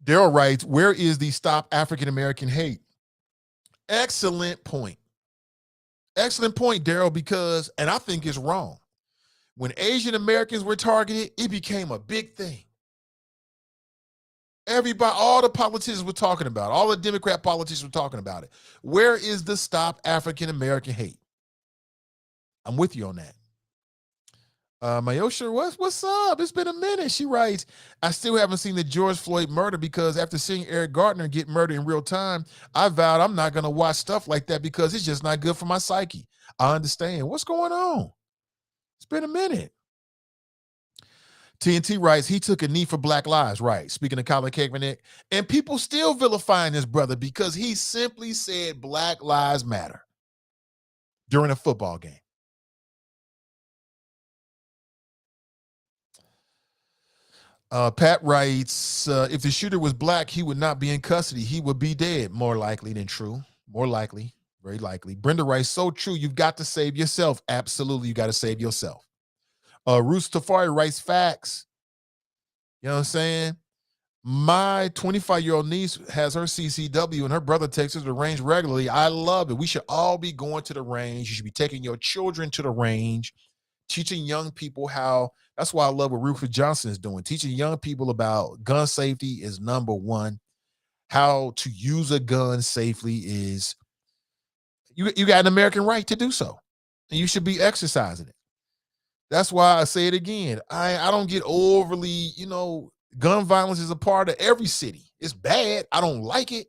Daryl writes, where is the stop African-American hate? Excellent point. Excellent point, Daryl, because, and I think it's wrong. When Asian Americans were targeted, it became a big thing. Everybody, all the politicians were talking about it. All the Democrat politicians were talking about it. Where is the stop African American hate? I'm with you on that. Mayosha, what's up? It's been a minute. She writes, I still haven't seen the George Floyd murder because after seeing Eric Gardner get murdered in real time, I vowed I'm not going to watch stuff like that because it's just not good for my psyche. I understand. What's going on? It's been a minute. TNT writes, he took a knee for Black Lives. Right. Speaking of Colin Kaepernick, and people still vilifying this brother because he simply said Black Lives Matter during a football game. Pat writes, if the shooter was black, he would not be in custody. He would be dead. More likely than true. More likely. Very likely. Brenda writes, so true. You've got to save yourself. Absolutely. You got to save yourself. Ruth Tafari writes facts. You know what I'm saying? My 25-year-old niece has her CCW and her brother takes her to the range regularly. I love it. We should all be going to the range. You should be taking your children to the range, teaching young people how. That's why I love what Rufus Johnson is doing. Teaching young people about gun safety is number one. How to use a gun safely is, you got an American right to do so. And you should be exercising it. That's why I say it again. I don't get overly, gun violence is a part of every city. It's bad. I don't like it.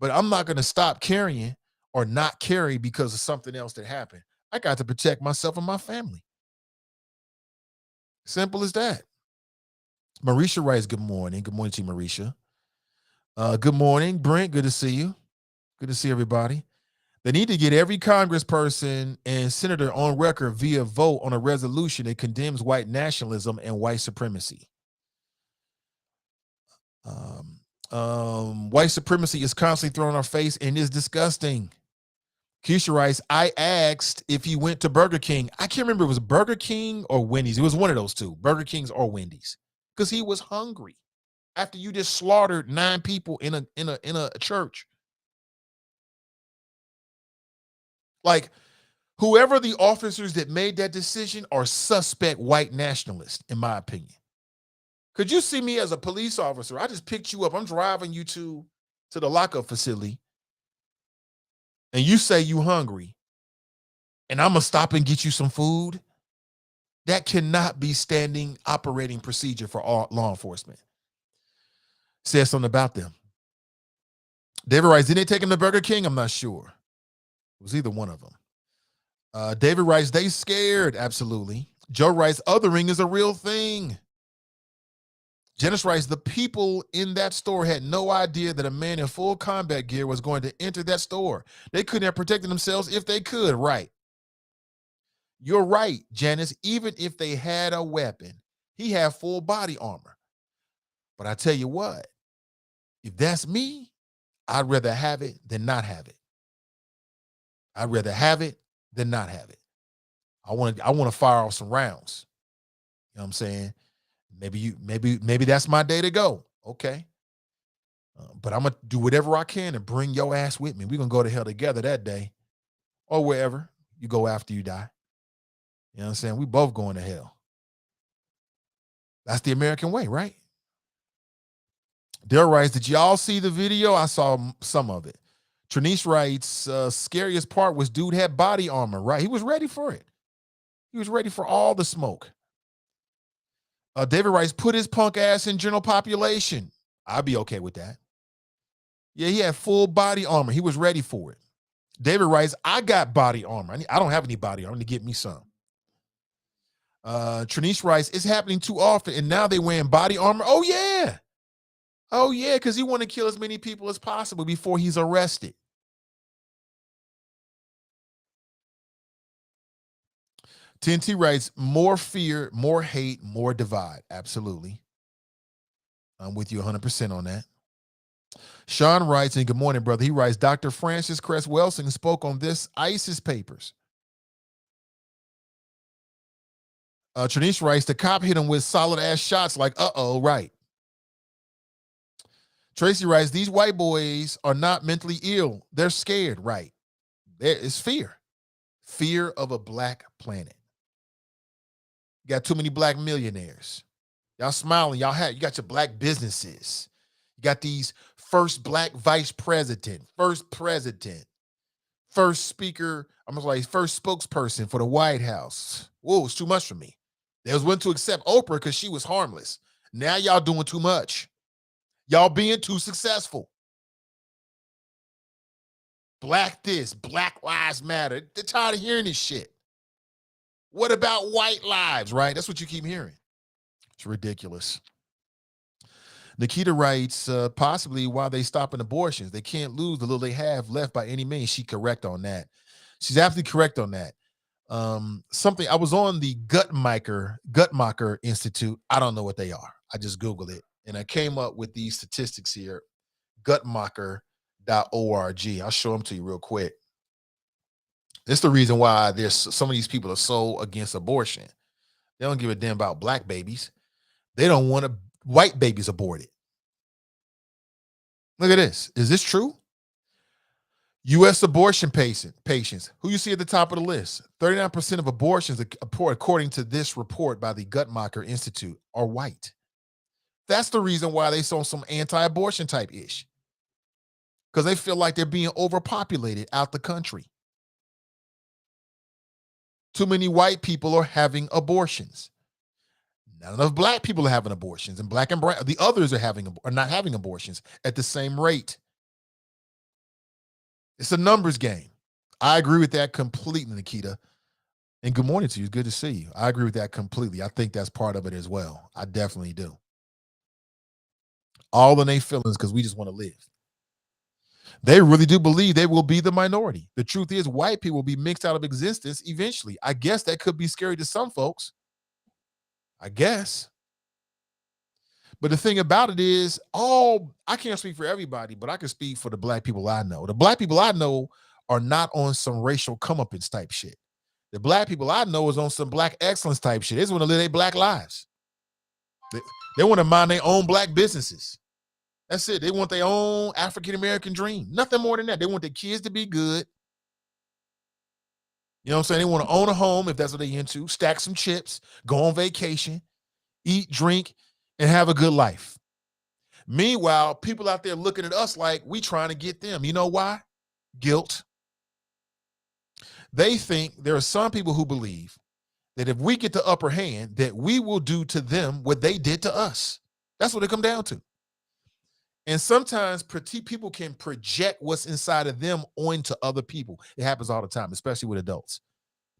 But I'm not going to stop carrying or not carry because of something else that happened. I got to protect myself and my family. Simple as that. Marisha writes, good morning. Good morning to you, Marisha. Good morning, Brent. Good to see you. Good to see everybody. They need to get every congressperson and senator on record via vote on a resolution that condemns white nationalism and white supremacy. White supremacy is constantly thrown in our face and is disgusting. Keisha writes, I asked if he went to Burger King. I can't remember if it was Burger King or Wendy's. It was one of those two, Burger King's or Wendy's, because he was hungry after you just slaughtered 9 people in a church. Like, whoever the officers that made that decision are suspect white nationalists, in my opinion. Could you see me as a police officer? I just picked you up. I'm driving you to the lockup facility, and you say you hungry, and I'm going to stop and get you some food? That cannot be standing operating procedure for all law enforcement. Says something about them. David writes, did they take him to Burger King? I'm not sure. It was either one of them. David writes, they scared. Absolutely. Joe writes, othering is a real thing. Janice writes, the people in that store had no idea that a man in full combat gear was going to enter that store. They couldn't have protected themselves if they could. Right. You're right, Janice. Even if they had a weapon, he had full body armor. But I tell you what, if that's me, I'd rather have it than not have it. I'd rather have it than not have it. I want to fire off some rounds. You know what I'm saying? Maybe that's my day to go. Okay. But I'm going to do whatever I can and bring your ass with me. We're going to go to hell together that day or wherever you go after you die. You know what I'm saying? We both going to hell. That's the American way, right? Dale writes, did y'all see the video? I saw some of it. Trinice writes, scariest part was dude had body armor, right? He was ready for it. He was ready for all the smoke. David writes, put his punk ass in general population. I'd be okay with that. Yeah, he had full body armor. He was ready for it. David writes, I got body armor. I don't have any body armor to get me some. Trinice writes, it's happening too often, and now they wearing body armor. Oh, yeah. Oh, yeah, because he want to kill as many people as possible before he's arrested. TNT writes, more fear, more hate, more divide. Absolutely. I'm with you 100% on that. Sean writes, and good morning, brother. He writes, Dr. Francis Cress Welsing spoke on this ISIS papers. Trinice writes, the cop hit him with solid ass shots like, uh-oh, right. Tracy writes, these white boys are not mentally ill. They're scared, right. There is fear. Fear of a black planet. You got too many black millionaires. Y'all smiling. You got your black businesses. You got these first black vice president, first president, first speaker, first spokesperson for the White House. Whoa, it's too much for me. They was willing to accept Oprah because she was harmless. Now y'all doing too much. Y'all being too successful. Black this, Black Lives Matter. They're tired of hearing this shit. What about white lives, right? That's what you keep hearing. It's ridiculous. Nikita writes, possibly while they stopping abortions, they can't lose the little they have left by any means. She's correct on that. She's absolutely correct on that. Something I was on the Guttmacher Institute. I don't know what they are. I just Googled it and I came up with these statistics here. Guttmacher.org. I'll show them to you real quick. It's the reason why there's some of these people are so against abortion. They don't give a damn about black babies. They don't want white babies aborted. Look at this. Is this true? U.S. abortion patients, who you see at the top of the list, 39% of abortions, according to this report by the Guttmacher Institute, are white. That's the reason why they saw some anti-abortion type ish. Because they feel like they're being overpopulated out the country. Too many white people are having abortions. Not enough black people are having abortions, and black and brown, the others are not having abortions at the same rate. It's a numbers game. I agree with that completely, Nikita. And good morning to you. It's good to see you. I agree with that completely. I think that's part of it as well. I definitely do. All in their feelings because we just want to live. They really do believe they will be the minority. The truth is, white people will be mixed out of existence eventually. I guess that could be scary to some folks. I guess. But the thing about it is, I can't speak for everybody, but I can speak for the black people I know. The black people I know are not on some racial comeuppance type shit. The black people I know is on some black excellence type shit. They just want to live their black lives. They want to mind their own black businesses. That's it. They want their own African-American dream. Nothing more than that. They want their kids to be good. You know what I'm saying? They want to own a home if that's what they're into, stack some chips, go on vacation, eat, drink, and have a good life. Meanwhile, people out there looking at us like we trying to get them. You know why? Guilt. They think there are some people who believe that if we get the upper hand, that we will do to them what they did to us. That's what it comes down to. And sometimes people can project what's inside of them onto other people. It happens all the time, especially with adults.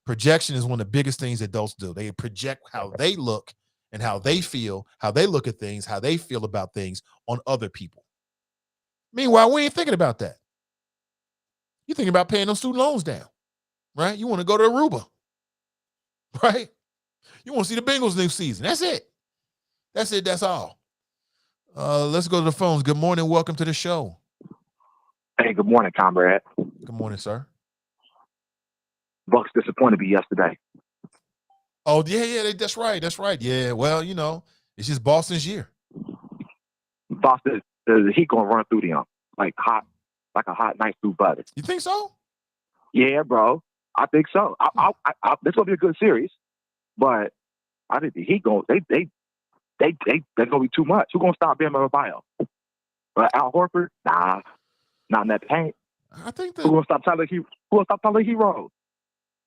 Projection is one of the biggest things adults do. They project how they look and how they feel, how they look at things, how they feel about things on other people. Meanwhile, we ain't thinking about that. You're thinking about paying those student loans down, right? You want to go to Aruba, right? You want to see the Bengals new season. That's it. That's it. That's all. Let's go to the phones. Good morning. Welcome to the show. Hey, good morning, comrade. Good morning, sir. Bucks disappointed me yesterday. Oh, yeah, that's right. That's right. Yeah, well, it's just Boston's year. Boston, the Heat gonna run through them like a hot knife through butter. You think so? Yeah, bro. I think so. This gonna be a good series, but I think the Heat they're gonna be too much. Who's gonna stop Bam Adebayo? Al Horford? Nah, not in that paint. I think who's gonna stop Tyler Hero?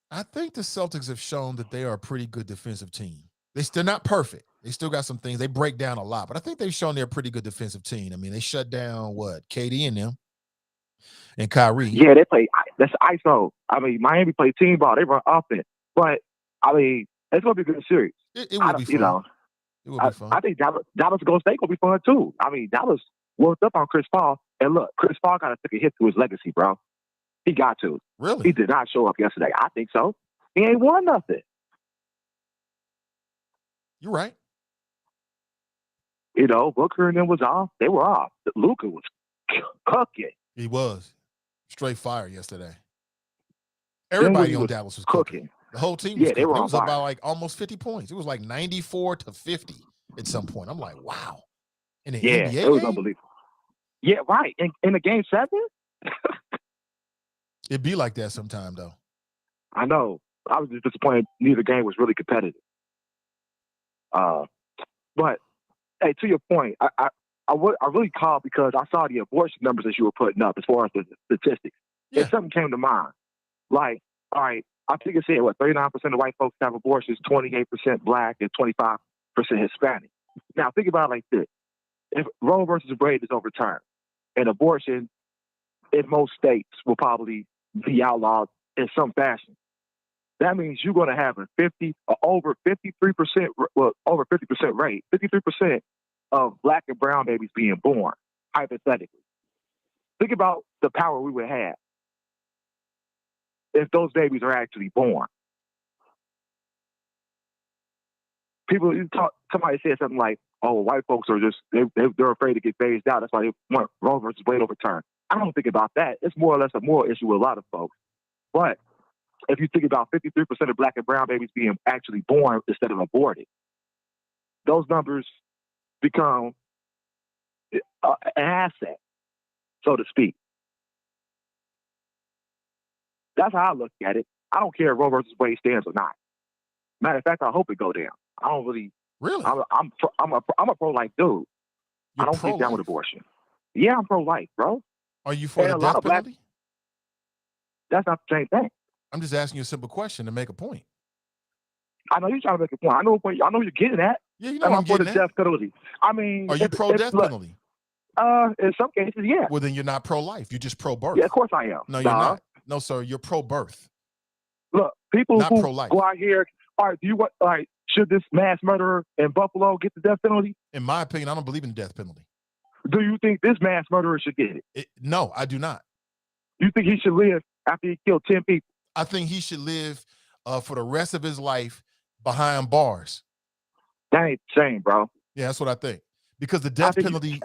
I think the Celtics have shown that they are a pretty good defensive team. They're not perfect. They still got some things. They break down a lot, but I think they've shown they're a pretty good defensive team. I mean, they shut down KD and them and Kyrie. Yeah, they play. That's ISO. I mean, Miami play team ball. They run offense, but I mean, it's gonna be a good series. It will be fun. It will be fun. I think Dallas Golden State gonna be fun too. I mean, Dallas worked up on Chris Paul, and look, Chris Paul got to take a hit to his legacy, bro. He got to. Really? He did not show up yesterday. I think so. He ain't won nothing. You're right. Booker and them was off. They were off. Luka was cooking. He was. Straight fire yesterday. Everybody on Dallas was cooking. The whole team was cooking. It was about like almost 50 points. It was like 94-50 at some point. I'm like, wow. In the NBA it was unbelievable. Yeah, right. In the game 7? It'd be like that sometime, though. I know. I was just disappointed neither game was really competitive. But, hey, to your point, I really called because I saw the abortion numbers that you were putting up as far as the statistics. Yeah. And something came to mind. Like, all right, I think it said, 39% of white folks have abortions, 28% black, and 25% Hispanic. Now, think about it like this. If Roe versus Wade is overturned, and abortion in most states will probably be outlawed in some fashion, that means you're going to have over 50% rate, 53% of black and brown babies being born, hypothetically. Think about the power we would have if those babies are actually born. Somebody said something like, oh, white folks are just, they're afraid to get phased out. That's why they want Roe versus Wade overturned. I don't think about that. It's more or less a moral issue with a lot of folks. But if you think about 53% of black and brown babies being actually born instead of aborted, those numbers become an asset, so to speak. That's how I look at it. I don't care if Roe versus Wade stands or not. Matter of fact, I hope it go down. I don't really. Really? I'm a pro-life dude. I don't get down with abortion. Yeah, I'm pro-life, bro. Are you for the death penalty? That's not the same thing. I'm just asking you a simple question to make a point. I know you're trying to make a point. I know you're getting at. Yeah, you know I'm for getting the at. death penalty. I mean, are you pro-death penalty? In some cases, yeah. Well, then you're not pro-life. You're just pro-birth. Yeah, of course I am. No, you're not. No, sir, you're pro-birth. Look, people not who pro-life. Go out here. All right, should this mass murderer in Buffalo get the death penalty? In my opinion, I don't believe in the death penalty. Do you think this mass murderer should get it? No, I do not. You think he should live after he killed 10 people? I think he should live for the rest of his life behind bars. That ain't the same, bro. Yeah, that's what I think. Because the death penalty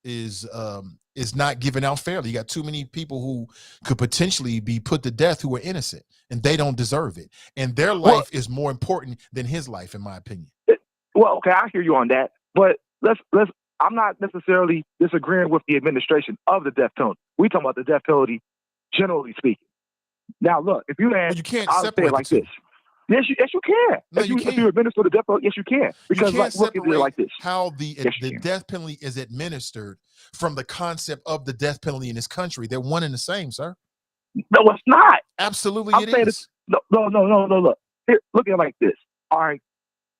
is not given out fairly. You got too many people who could potentially be put to death who are innocent, and they don't deserve it. And their life is more important than his life, in my opinion. Well, okay, I hear you on that, but let's. I'm not necessarily disagreeing with the administration of the death penalty. We talking about the death penalty, generally speaking. Now, look, if you ask, you can't I'll separate say it like the two. this. Yes, you can. No, If you administer the death penalty, yes, you can. Because you can't look at it like this. how the Yes, death penalty is administered from the concept of the death penalty in this country. They're one and the same, sir. No, it's not. Absolutely, I'm it saying is. No. Look, look at it like this. All right.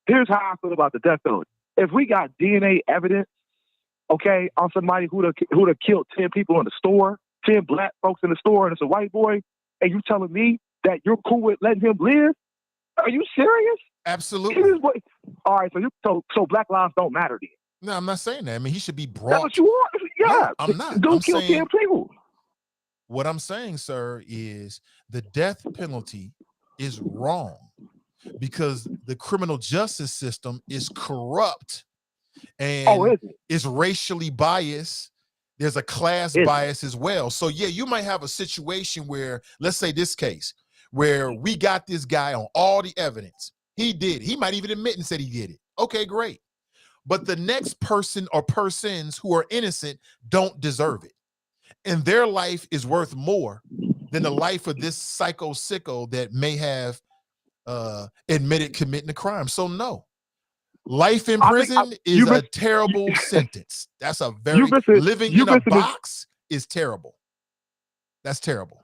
Here's how I feel about the death penalty. If we got DNA evidence, okay, on somebody who'd have killed 10 people in the store, 10 black folks in the store, and it's a white boy, and you telling me that you're cool with letting him live? Are you serious? Absolutely. All right, so black lives don't matter then. No, I'm not saying that. I mean, he should be brought. That's what you want? Yeah. No, I'm not. Don't kill 10 people. What I'm saying, sir, is the death penalty is wrong because the criminal justice system is corrupt and is racially biased. There's a class bias as well. So, yeah, you might have a situation where, let's say this case, where we got this guy on all the evidence. He did. He might even admit and said he did it. Okay, great. But the next person or persons who are innocent don't deserve it. And their life is worth more than the life of this sicko that may have admitted committing a crime. So no, life in prison is a terrible sentence. That's a very living in a box is terrible. That's terrible.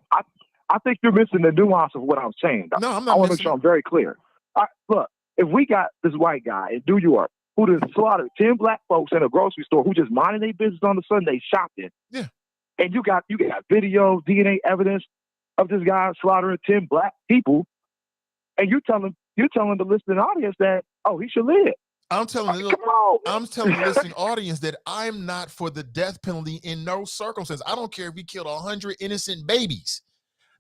I think you're missing the nuance of what I'm saying. No, I'm not. I want to make sure I'm very clear. Look, if we got this white guy in New York who just slaughtered 10 black folks in a grocery store who just minding their business on the Sunday shopping, yeah, and you got video, DNA evidence of this guy slaughtering 10 black people, and you're telling the listening audience that he should live. I'm telling the listening audience that I'm not for the death penalty in no circumstance. I don't care if he killed 100 innocent babies.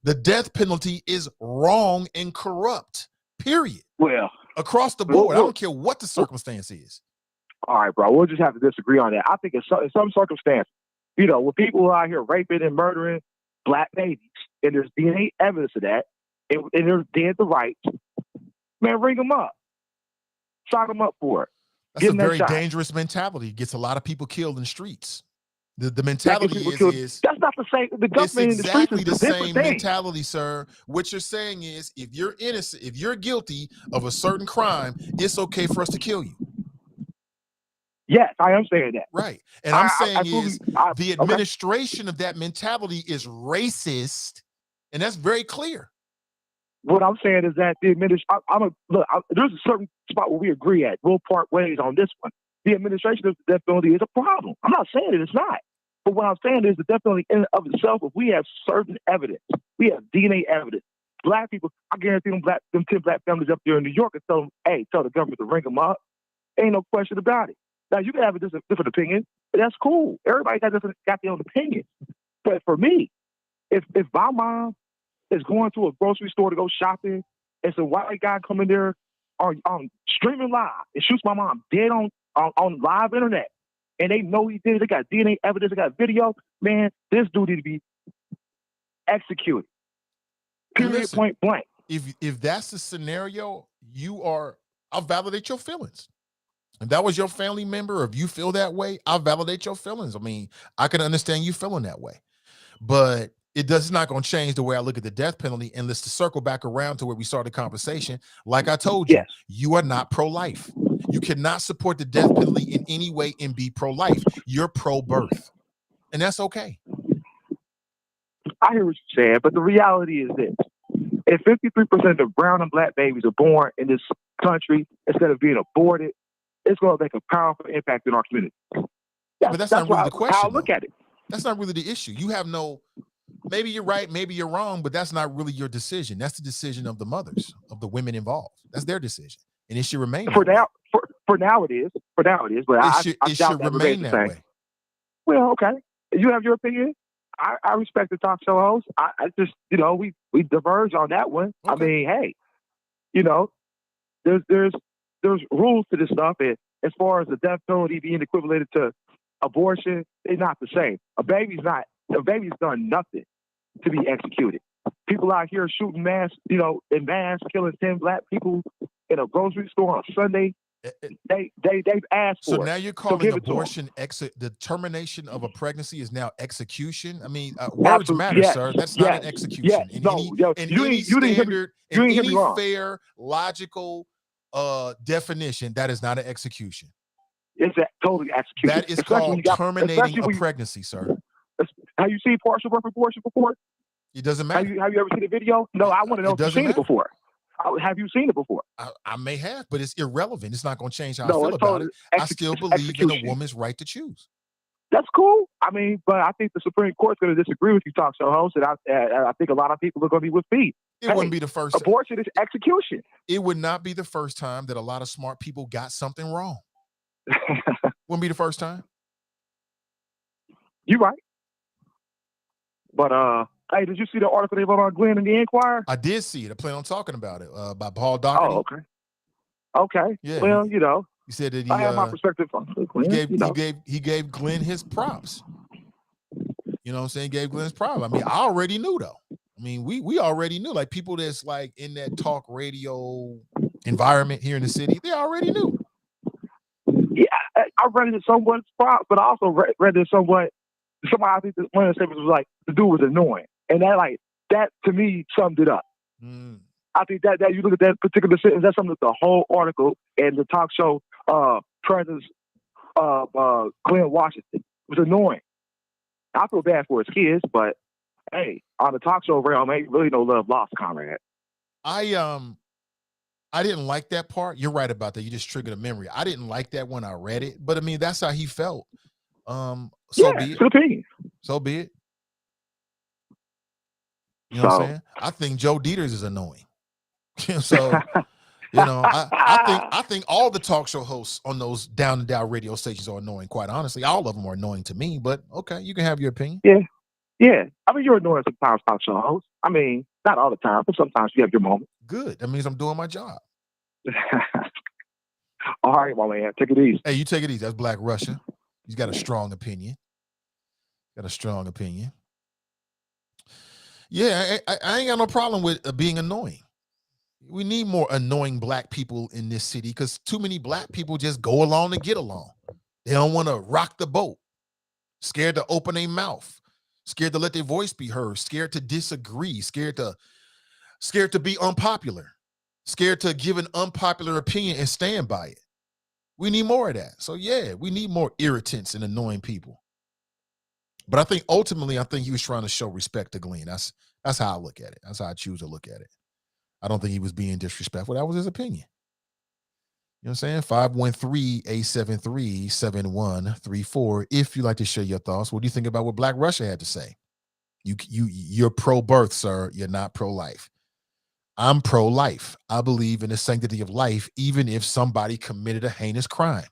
The death penalty is wrong and corrupt, period. Well, across the board, I don't care what the circumstance is. All right, bro, we'll just have to disagree on that. I think in some circumstances, when people are out here raping and murdering black babies, and there's DNA evidence of that, and they're dead to rights, man, ring them up. Sign them up for it. That's a very dangerous mentality. It gets a lot of people killed in the streets. The mentality is that's not the same. The government it's exactly in the streets is the same mentality, sir. What you're saying is, if you're innocent, if you're guilty of a certain crime, it's okay for us to kill you. Yes, I am saying that. Right, and I'm saying the administration of that mentality is racist, and that's very clear. What I'm saying is that the administration. There's a certain spot where we agree at. We'll part ways on this one. The administration of the death penalty is a problem. I'm not saying it's not. But what I'm saying is the death penalty in and of itself, if we have certain evidence, we have DNA evidence. Black people, I guarantee them 10 black families up there in New York and tell the government to ring them up. Ain't no question about it. Now, you can have a different opinion, but that's cool. Everybody got their own opinion. But for me, if my mom is going to a grocery store to go shopping, it's a white guy coming there on streaming live and shoots my mom dead on live internet, and they know he did it. They got DNA evidence. They got video. Man, this dude need to be executed. Period. Point blank. If that's the scenario, I'll validate your feelings. If that was your family member, or if you feel that way, I'll validate your feelings. I mean, I can understand you feeling that way, but it's not going to change the way I look at the death penalty. And let's circle back around to where we started the conversation. Like I told you, you are not pro-life. You cannot support the death penalty in any way and be pro-life. You're pro-birth, and that's okay. I hear what you're saying, but the reality is this. If 53% of brown and black babies are born in this country instead of being aborted, it's going to make a powerful impact in our community. But that's not really the question. I'll look at it. That's not really the issue. You have maybe you're right, maybe you're wrong, but that's not really your decision. That's the decision of the mothers, of the women involved. That's their decision. And it should remain. For now it is. But I It doubt should that remain remains the that same. way. Well, okay. You have your opinion. I respect the talk show host. I just, we diverge on that one. Okay. I mean, hey, there's rules to this stuff, and as far as the death penalty being equivalent to abortion, they're not the same. A baby's done nothing to be executed. People out here shooting mass, in mass, killing 10 black people in a grocery store on Sunday. They've asked for So it. now you're calling abortion the termination of a pregnancy is now execution. I mean, words matter, sir. That's not an execution. In any standard, in any fair, logical definition, that is not an execution. It's totally execution. That is called terminating a pregnancy, sir. Have you seen partial birth abortion before? It doesn't matter. Have you ever seen a video? No, I want to know if you've seen it before. Have you seen it before? I may have, but it's irrelevant. It's not going to change how I feel about it. I still believe in a woman's right to choose. That's cool. I mean, but I think the Supreme Court's going to disagree with you, talk show host, and I think a lot of people are going to be with me. It wouldn't be the first. Abortion is execution. It would not be the first time that a lot of smart people got something wrong. Wouldn't be the first time. You're right. But hey, did you see the article they wrote on Glenn in the Inquirer? I did see it. I plan on talking about it by Paul Doherty. Oh, okay. Okay. Yeah. Well, he said that I have my perspective on Glenn. He gave Glenn his props. You know what I'm saying? Gave Glenn his props. I mean, I already knew though. I mean, we already knew. Like people that's like in that talk radio environment here in the city, they already knew. Yeah, I read it somewhat props, but I also read it somewhat. Somebody, I think one of the statements was like, the dude was annoying. And that to me summed it up. I think that you look at that particular sentence, that summed up the whole article and the talk show presence of Glenn Washington. It was annoying. I feel bad for his kids, but hey, on the talk show realm, ain't really no love lost, comrade. I didn't like that part. You're right about that. You just triggered a memory. I didn't like that when I read it, but I mean, that's how he felt. So be it. So be it. You know what I'm saying? I think Joe Dieters is annoying. So, I think all the talk show hosts on those down and down radio stations are annoying. Quite honestly, all of them are annoying to me. But okay, you can have your opinion. Yeah. I mean, you're annoying sometimes, talk show hosts. I mean, not all the time, but sometimes you have your moment. Good. That means I'm doing my job. All right, my man. Take it easy. Hey, you take it easy. That's Black Russia. He's got a strong opinion. Yeah, I ain't got no problem with being annoying. We need more annoying black people in this city because too many black people just go along to get along. They don't want to rock the boat. Scared to open their mouth. Scared to let their voice be heard. Scared to disagree. Scared to be unpopular. Scared to give an unpopular opinion and stand by it. We need more of that. So yeah, we need more irritants and annoying people. But I think ultimately, he was trying to show respect to Glenn. That's how I look at it. That's how I choose to look at it. I don't think he was being disrespectful. That was his opinion. You know what I'm saying? 513-873-7134. If you'd like to share your thoughts, what do you think about what Black Russia had to say? You're pro-birth, sir. You're not pro-life. I'm pro-life. I believe in the sanctity of life, even if somebody committed a heinous crime.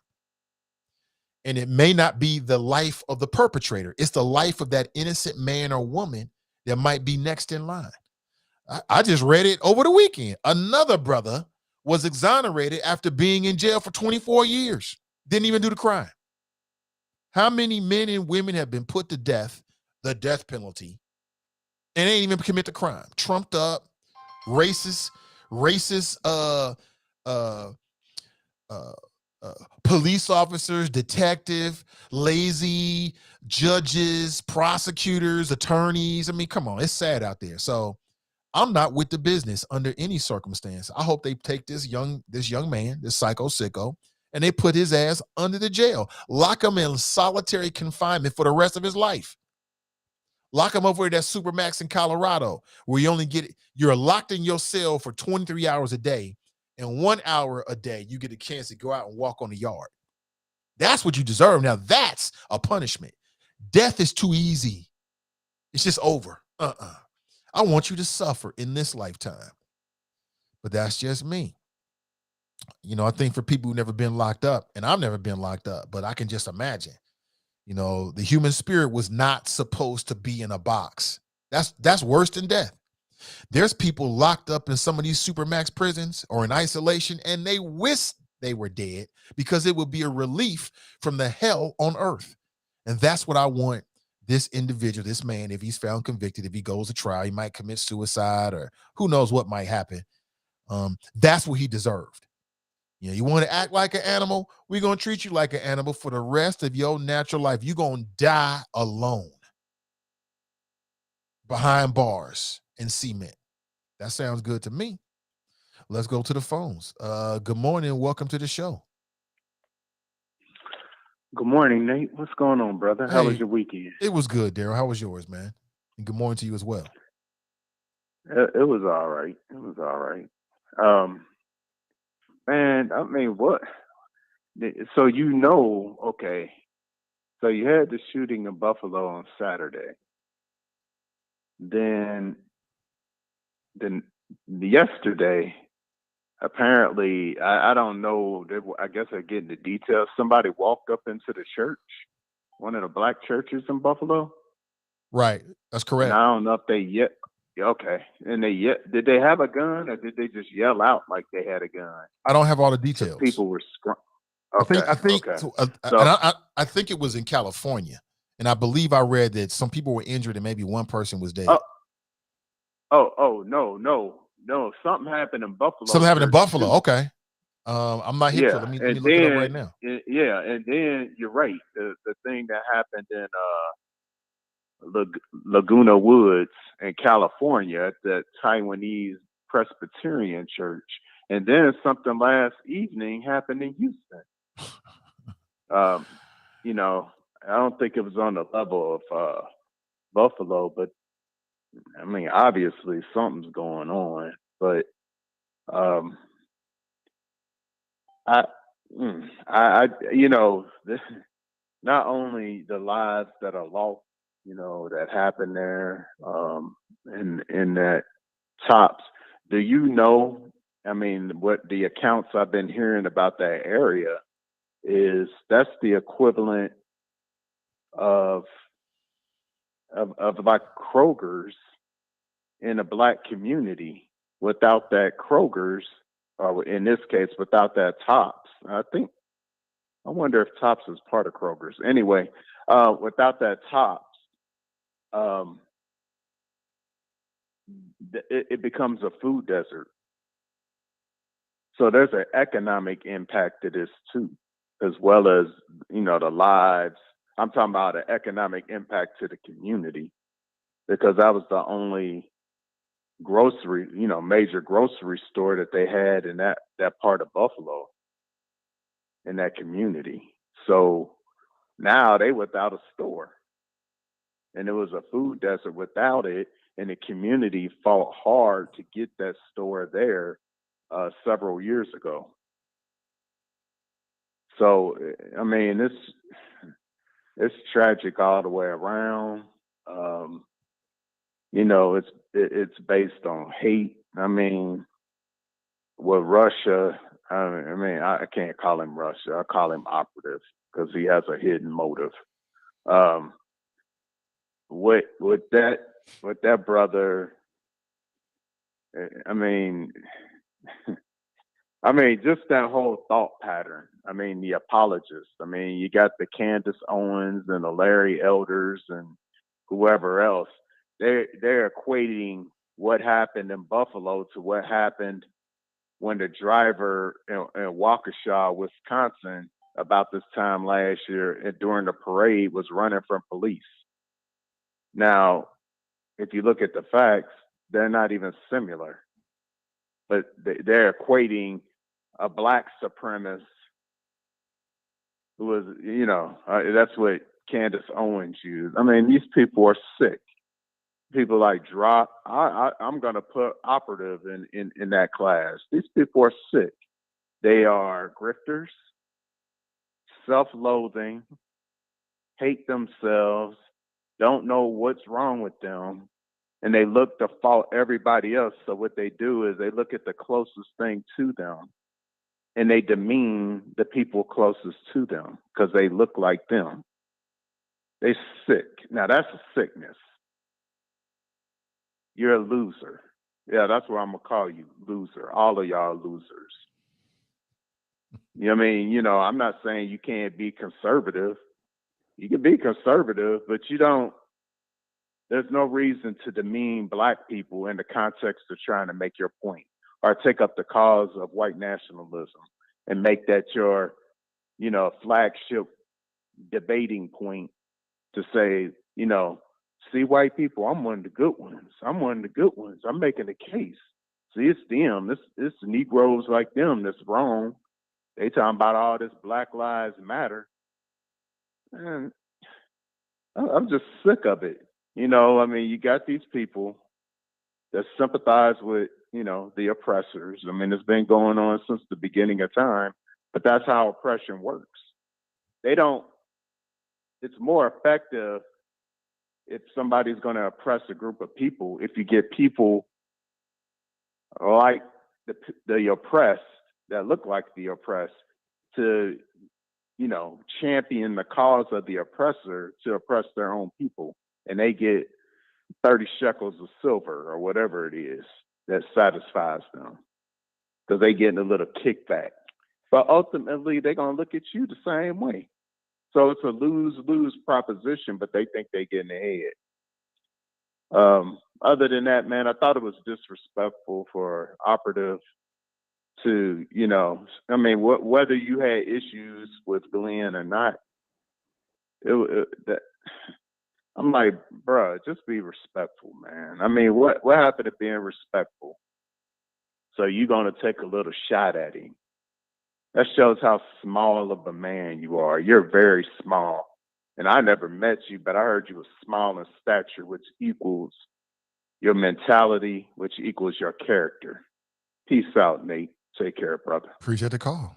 And it may not be the life of the perpetrator. It's the life of that innocent man or woman that might be next in line. I just read it over the weekend. Another brother was exonerated after being in jail for 24 years. Didn't even do the crime. How many men and women have been put to death, the death penalty, and ain't even commit the crime? Trumped up, racist, police officers, detective, lazy judges, prosecutors, attorneys. I mean, come on, it's sad out there. So I'm not with the business under any circumstance. I hope they take this young man, this psycho sicko, and they put his ass under the jail. Lock him in solitary confinement for the rest of his life. Lock him over at that Supermax in Colorado, where you're locked in your cell for 23 hours a day, and 1 hour a day you get a chance to go out and walk on the yard. That's what you deserve. Now that's a punishment. Death is too easy. It's just over. I want you to suffer in this lifetime. But that's just me. I think for people who've never been locked up, and I've never been locked up, but I can just imagine, the human spirit was not supposed to be in a box. That's worse than death. There's people locked up in some of these supermax prisons or in isolation, and they wish they were dead because it would be a relief from the hell on earth. And that's what I want this individual, this man, if he's found convicted, if he goes to trial, he might commit suicide or who knows what might happen. That's what he deserved. You want to act like an animal? We're going to treat you like an animal for the rest of your natural life. You're going to die alone behind bars and cement. That sounds good to me. Let's go to the phones. Good morning. Welcome to the show. Good morning, Nate. What's going on, brother? How was your weekend? It was good, Daryl. How was yours, man? And good morning to you as well. It was all right. It was all right. Man, I mean, what? So okay. So you had the shooting in Buffalo on Saturday. Then yesterday, apparently, I don't know. I guess I get the details. Somebody walked up into the church, one of the black churches in Buffalo. Right, that's correct. And I don't know if they yet. Okay, and did they have a gun or did they just yell out like they had a gun? I don't have all the details. People were Okay, I think. Okay. I think it was in California, and I believe I read that some people were injured and maybe one person was dead. No. Something happened in Buffalo. Something happened in Buffalo. Too. Okay. I'm not hip to it. Let me look it up right now. And then you're right. The thing that happened in Laguna Woods in California at the Taiwanese Presbyterian Church. And then something last evening happened in Houston. I don't think it was on the level of Buffalo, but I mean, obviously something's going on. But not only the lives that are lost, that happened there, in that Tops. Do you know? I mean, what the accounts I've been hearing about that area is that's the equivalent of like Kroger's in a black community. Without that Kroger's, or in this case, without that Tops. I wonder if Tops is part of Kroger's. Anyway, without that Tops, it becomes a food desert. So there's an economic impact to this too, as well as, the lives. I'm talking about an economic impact to the community, because that was the only grocery, major grocery store that they had in that part of Buffalo, in that community. So now they without a store, and it was a food desert without it, and the community fought hard to get that store there several years ago. So, I mean, it's tragic all the way around. It's based on hate. I mean, with Russia, I can't call him Russia. I call him operative because he has a hidden motive. With that brother, just that whole thought pattern. The apologists. You got the Candace Owens and the Larry Elders and whoever else. They're equating what happened in Buffalo to what happened when the driver in Waukesha, Wisconsin, about this time last year and during the parade was running from police. Now, if you look at the facts, they're not even similar, but they're equating a black supremacist who was, that's what Candace Owens used. These people are sick. People like I'm going to put operative in that class. These people are sick. They are grifters, self-loathing, hate themselves, don't know what's wrong with them, and they look to fault everybody else. So what they do is they look at the closest thing to them and they demean the people closest to them because they look like them. They sick. Now that's a sickness. You're a loser. Yeah, that's what I'm gonna call you, loser. All of y'all losers. You know what I mean? You know, I'm not saying you can't be conservative. You can be conservative, but you don't. There's no reason to demean black people in the context of trying to make your point or take up the cause of white nationalism and make that your, you know, flagship debating point to say, you know, see white people, I'm one of the good ones. I'm one of the good ones. I'm making a case. See, it's them. It's Negroes like them that's wrong. They talking about all this Black Lives Matter. And I'm just sick of it. You know, I mean, you got these people that sympathize with, you know, the oppressors. I mean, it's been going on since the beginning of time, but that's how oppression works. They don't, it's more effective if somebody's going to oppress a group of people, if you get people like the oppressed that look like the oppressed to, you know, champion the cause of the oppressor to oppress their own people. And they get 30 shekels of silver or whatever it is that satisfies them because they getting a little kickback. But ultimately, they're going to look at you the same way. So it's a lose-lose proposition, but they think they get in the head. Other than that, man, I thought it was disrespectful for Operative to, you know, I mean, whether you had issues with Glenn or not, I'm like, bro, just be respectful, man. I mean, what happened to being respectful? So you're going to take a little shot at him. That shows how small of a man you are. You're very small. And I never met you, but I heard you were small in stature, which equals your mentality, which equals your character. Peace out, Nate. Take care, brother. Appreciate the call.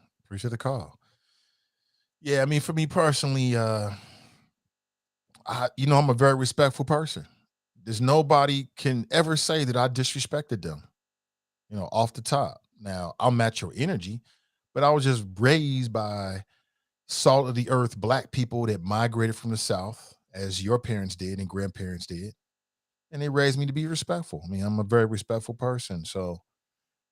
Yeah, I mean, for me personally, I'm a very respectful person. There's nobody can ever say that I disrespected them, you know, off the top. Now, I'll match your energy, but I was just raised by salt of the earth black people that migrated from the South, as your parents did and grandparents did. And they raised me to be respectful. I mean, I'm a very respectful person. So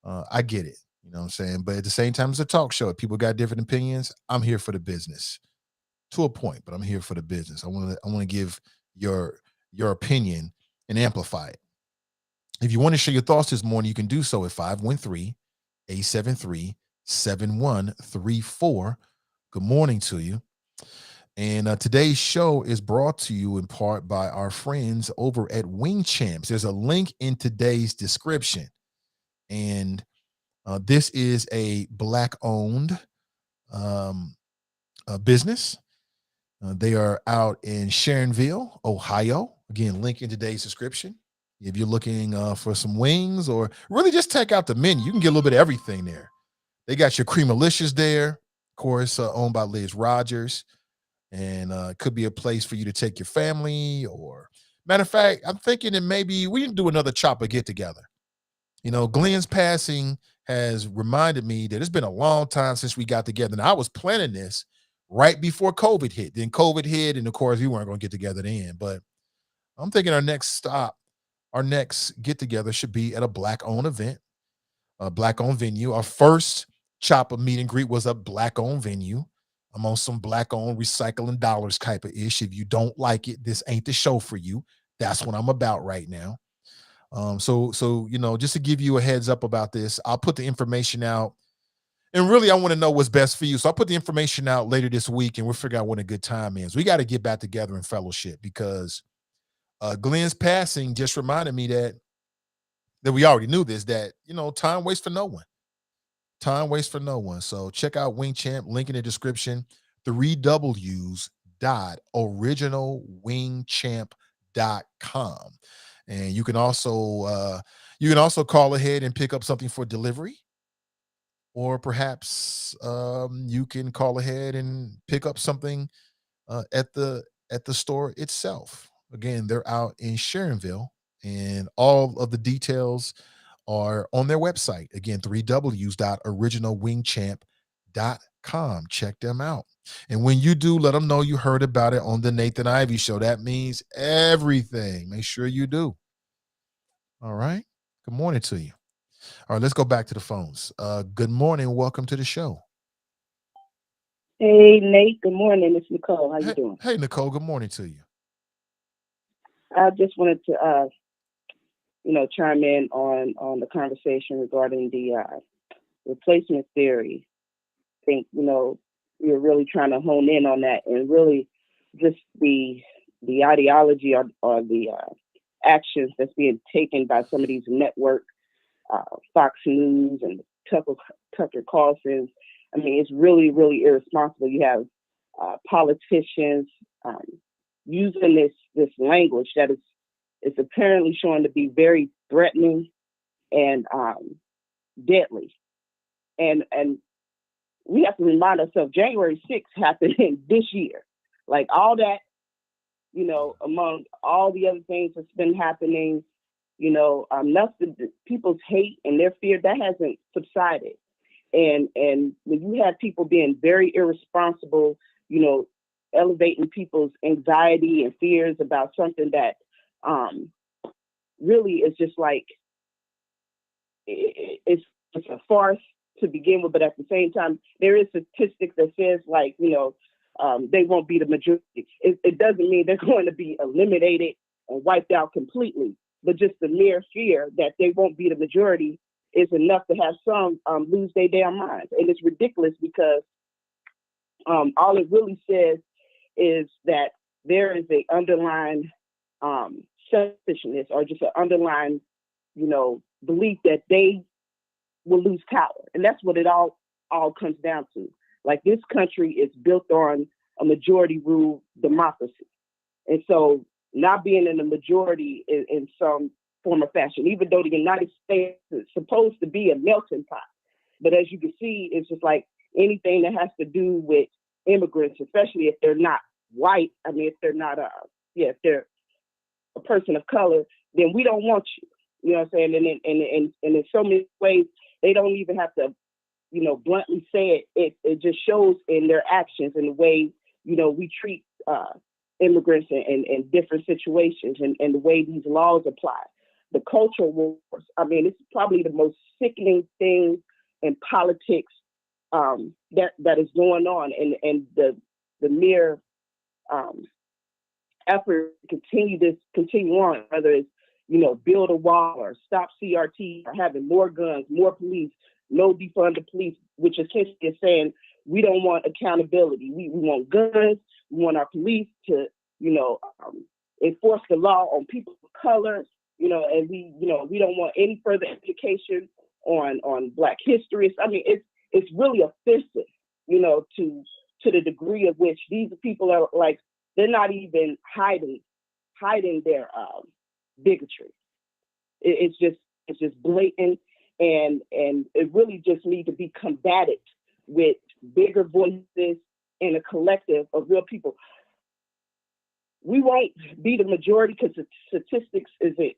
I get it. You know what I'm saying? But at the same time, it's a talk show. If people got different opinions, I'm here for the business to a point, but I'm here for the business. I want to give your opinion and amplify it. If you want to share your thoughts this morning, you can do so at 513-873-7134. Good morning to you. And today's show is brought to you in part by our friends over at Wing Champs. There's a link in today's description. And this is a Black-owned business. They are out in Sharonville, Ohio. Again, link in today's description. If you're looking for some wings or really just check out the menu, you can get a little bit of everything there. They got your Creamalicious there, of course, owned by Liz Rogers. And it could be a place for you to take your family or, matter of fact, I'm thinking that maybe we can do another chopper get together. You know, Glenn's passing has reminded me that it's been a long time since we got together. And I was planning this right before COVID hit. Then COVID hit, and of course, we weren't going to get together then. But I'm thinking our next get together should be at a Black-owned event, a Black-owned venue. Our first chopper meet and greet was a Black-owned venue. I'm on some Black-owned recycling dollars type of ish. If you don't like it, this ain't the show for you. That's what I'm about right now. So you know, just to give you a heads up about this, I'll put the information out. And really, I want to know what's best for you. So I'll put the information out later this week, and we'll figure out when a good time is. We got to get back together in fellowship because Glenn's passing just reminded me that we already knew this, that, you know, time waits for no one. Time waits for no one. So check out Wing Champ, link in the description, 3W's.originalwingchamp.com. And you can also call ahead and pick up something for delivery. Or perhaps you can call ahead and pick up something at the store itself. Again, they're out in Sharonville, and all of the details are on their website. Again, 3W's.originalwingchamp.com. NathanIvyShow.com. Check them out. And when you do, let them know you heard about it on the Nathan Ivey Show. That means everything. Make sure you do. All right. Good morning to you. All right, let's go back to the phones. Good morning. Welcome to the show. Hey, Nate. Good morning. It's Nicole. How you doing? Hey, Nicole. Good morning to you. I just wanted to, chime in on the conversation regarding the replacement theory. I think, we're really trying to hone in on that, and really just the ideology or the actions that's being taken by some of these network, Fox News and Tucker Carlson's. I mean, it's really, really irresponsible. You have politicians using this language that is apparently showing to be very threatening and deadly. And we have to remind ourselves, January 6th happened this year. Like all that, among all the other things that's been happening, nothing, people's hate and their fear, that hasn't subsided. And when you have people being very irresponsible, elevating people's anxiety and fears about something that really is just like, it's a farce to begin with, but at the same time, there is statistics that says they won't be the majority. It doesn't mean they're going to be eliminated and wiped out completely, but just the mere fear that they won't be the majority is enough to have some lose their damn minds. And it's ridiculous because all it really says is that there is a underlying selfishness or just an underlying, belief that they will lose power. And that's what it all comes down to. Like, this country is built on a majority rule democracy. And so not being in the majority in some form or fashion, even though the United States is supposed to be a melting pot. But as you can see, it's just like anything that has to do with immigrants, especially if they're not white. I mean, if they're not if they're a person of color, then we don't want you. You know what I'm saying? And in so many ways, they don't even have to, bluntly say it. It just shows in their actions and the way, we treat immigrants in different situations and the way these laws apply. The cultural wars, I mean, it's probably the most sickening thing in politics that is going on. And the mere effort to continue on, whether it's, build a wall or stop CRT or having more guns, more police, no defund the police, which essentially is saying we don't want accountability. We want guns. We want our police to, enforce the law on people of color, and we don't want any further education on Black history. I mean, it's really offensive, to the degree of which these people are like, they're not even hiding their bigotry. It's just blatant, and it really just needs to be combated with bigger voices in a collective of real people. We won't be the majority because the statistics isn't,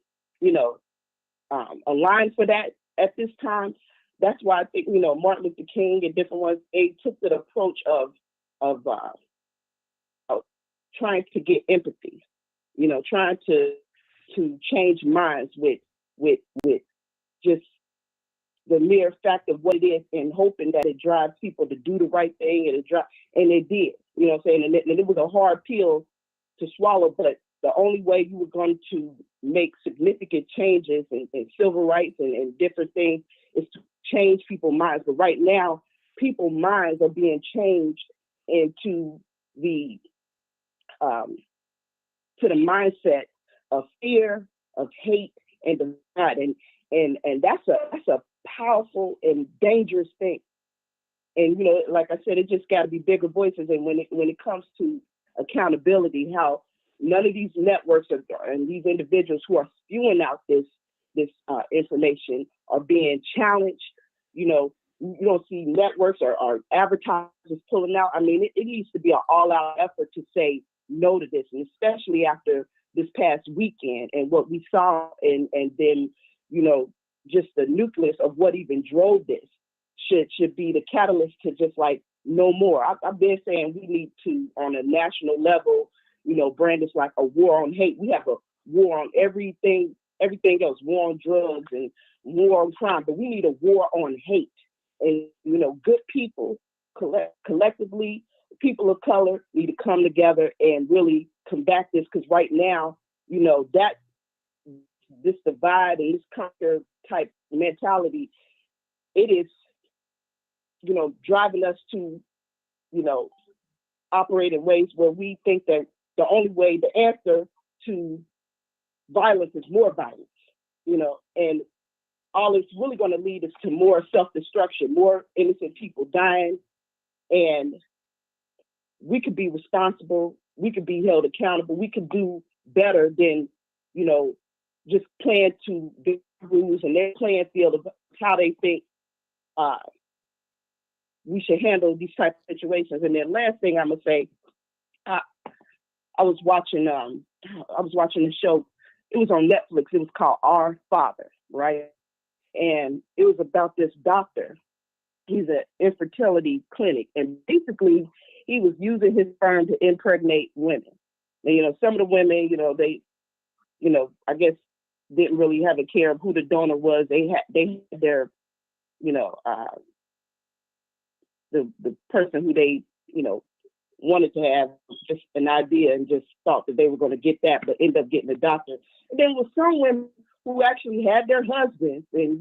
aligned for that at this time. That's why I think, Martin Luther King and different ones, they took the approach of trying to get empathy, trying to change minds with just the mere fact of what it is, and hoping that it drives people to do the right thing, and it did, what I'm saying? And it was a hard pill to swallow, but the only way you were going to make significant changes in civil rights and different things is to change people's minds. But right now, people's minds are being changed into the mindset of fear, of hate, and divide, and that's a powerful and dangerous thing. And like I said, it just got to be bigger voices. And when it comes to accountability, how none of these networks and these individuals who are spewing out this information are being challenged. You don't see networks or advertisers pulling out. I mean, it needs to be an all-out effort to say no to this, and especially after this past weekend and what we saw, and then just the nucleus of what even drove this should be the catalyst to just like no more. I've been saying we need to, on a national level, brand this like a war on hate. We have a war on everything else, war on drugs and war on crime, but we need a war on hate. And, good people collectively, people of color need to come together and really combat this. Because right now, that this divide and this conquer type mentality, it is, driving us to, operate in ways where we think that the only way, the answer to violence is more violence, and all it's really going to lead us to more self-destruction, more innocent people dying. And we could be responsible. We could be held accountable. We could do better than, just playing to the rules and their playing field of how they think we should handle these type of situations. And then last thing I'm gonna say, I was watching the show. It was on Netflix. It was called Our Father, right? And it was about this doctor. He's an infertility clinic, and basically he was using his sperm to impregnate women. And, some of the women, they, I guess didn't really have a care of who the donor was. They had their, the person who they, wanted to have just an idea and just thought that they were going to get that, but end up getting the doctor. And then with some women who actually had their husbands and,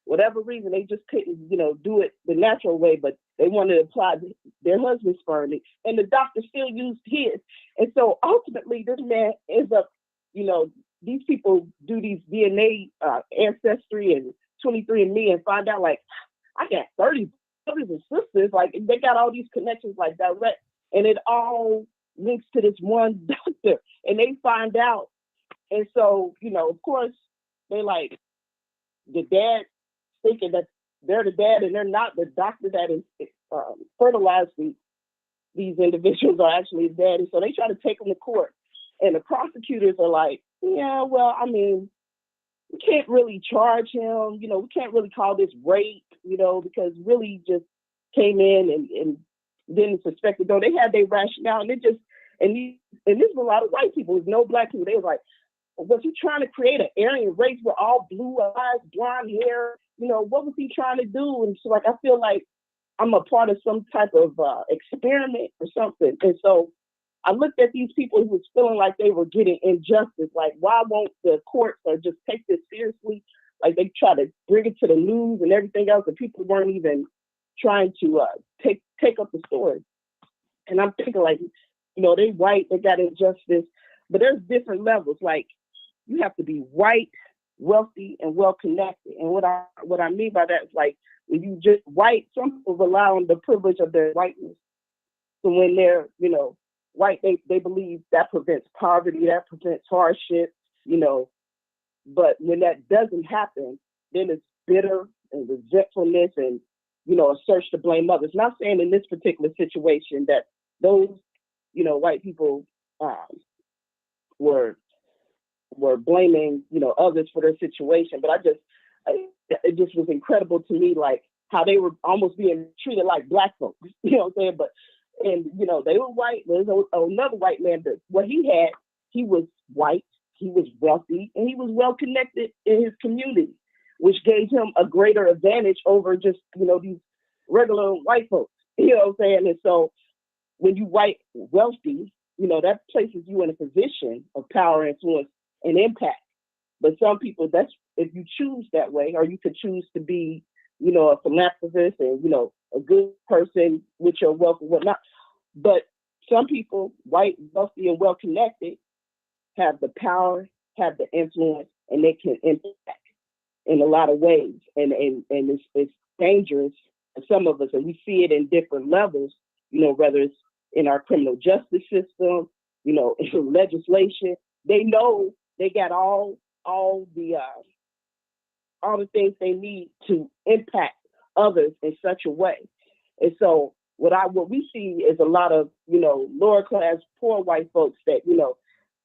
whatever reason, they just couldn't, do it the natural way, but they wanted to apply their husband's sperm, and the doctor still used his. And so ultimately this man ends up, these people do these DNA ancestry and 23andMe and find out like, I got 30 brothers and sisters, like they got all these connections like direct, and it all links to this one doctor, and they find out. And so, of course, they like the dad thinking that they're the dad and they're not. The doctor that is fertilized these individuals are actually his daddy. So they try to take them to court, and the prosecutors are like, yeah, well, I mean, we can't really charge him. We can't really call this rape, because really just came in and didn't suspect it. Though they had their rationale, and this was a lot of white people. There's no black people. They was like, was he trying to create an Aryan race with all blue eyes, blonde hair? What was he trying to do? And so, I feel like I'm a part of some type of experiment or something. And so I looked at these people who was feeling like they were getting injustice. Like, why won't the courts or just take this seriously? Like, they try to bring it to the news and everything else, and people weren't even trying to take up the story. And I'm thinking, like, they white, they got injustice, but there's different levels. Like, you have to be white, wealthy, and well-connected. And what I mean by that is, like, when you just white, some people rely on the privilege of their whiteness. So when they're, white, they believe that prevents poverty, that prevents hardship, but when that doesn't happen, then it's bitter and resentfulness and, a search to blame others. Not saying in this particular situation that those, white people were blaming, others for their situation, but it just was incredible to me, like how they were almost being treated like black folks, what I'm saying? But, and, they were white. There's another white man that what he was white, he was wealthy, and he was well connected in his community, which gave him a greater advantage over just, these regular white folks, what I'm saying? And so when you white wealthy, that places you in a position of power, influence, and impact. But some people, that's if you choose that way, or you could choose to be, a philanthropist and, a good person with your wealth and whatnot. But some people, white, wealthy, and well-connected, have the power, have the influence, and they can impact in a lot of ways. And it's dangerous for some of us, and we see it in different levels, whether it's in our criminal justice system, in legislation. They know they got all the things they need to impact others in such a way. And so what we see is a lot of, lower class, poor white folks that,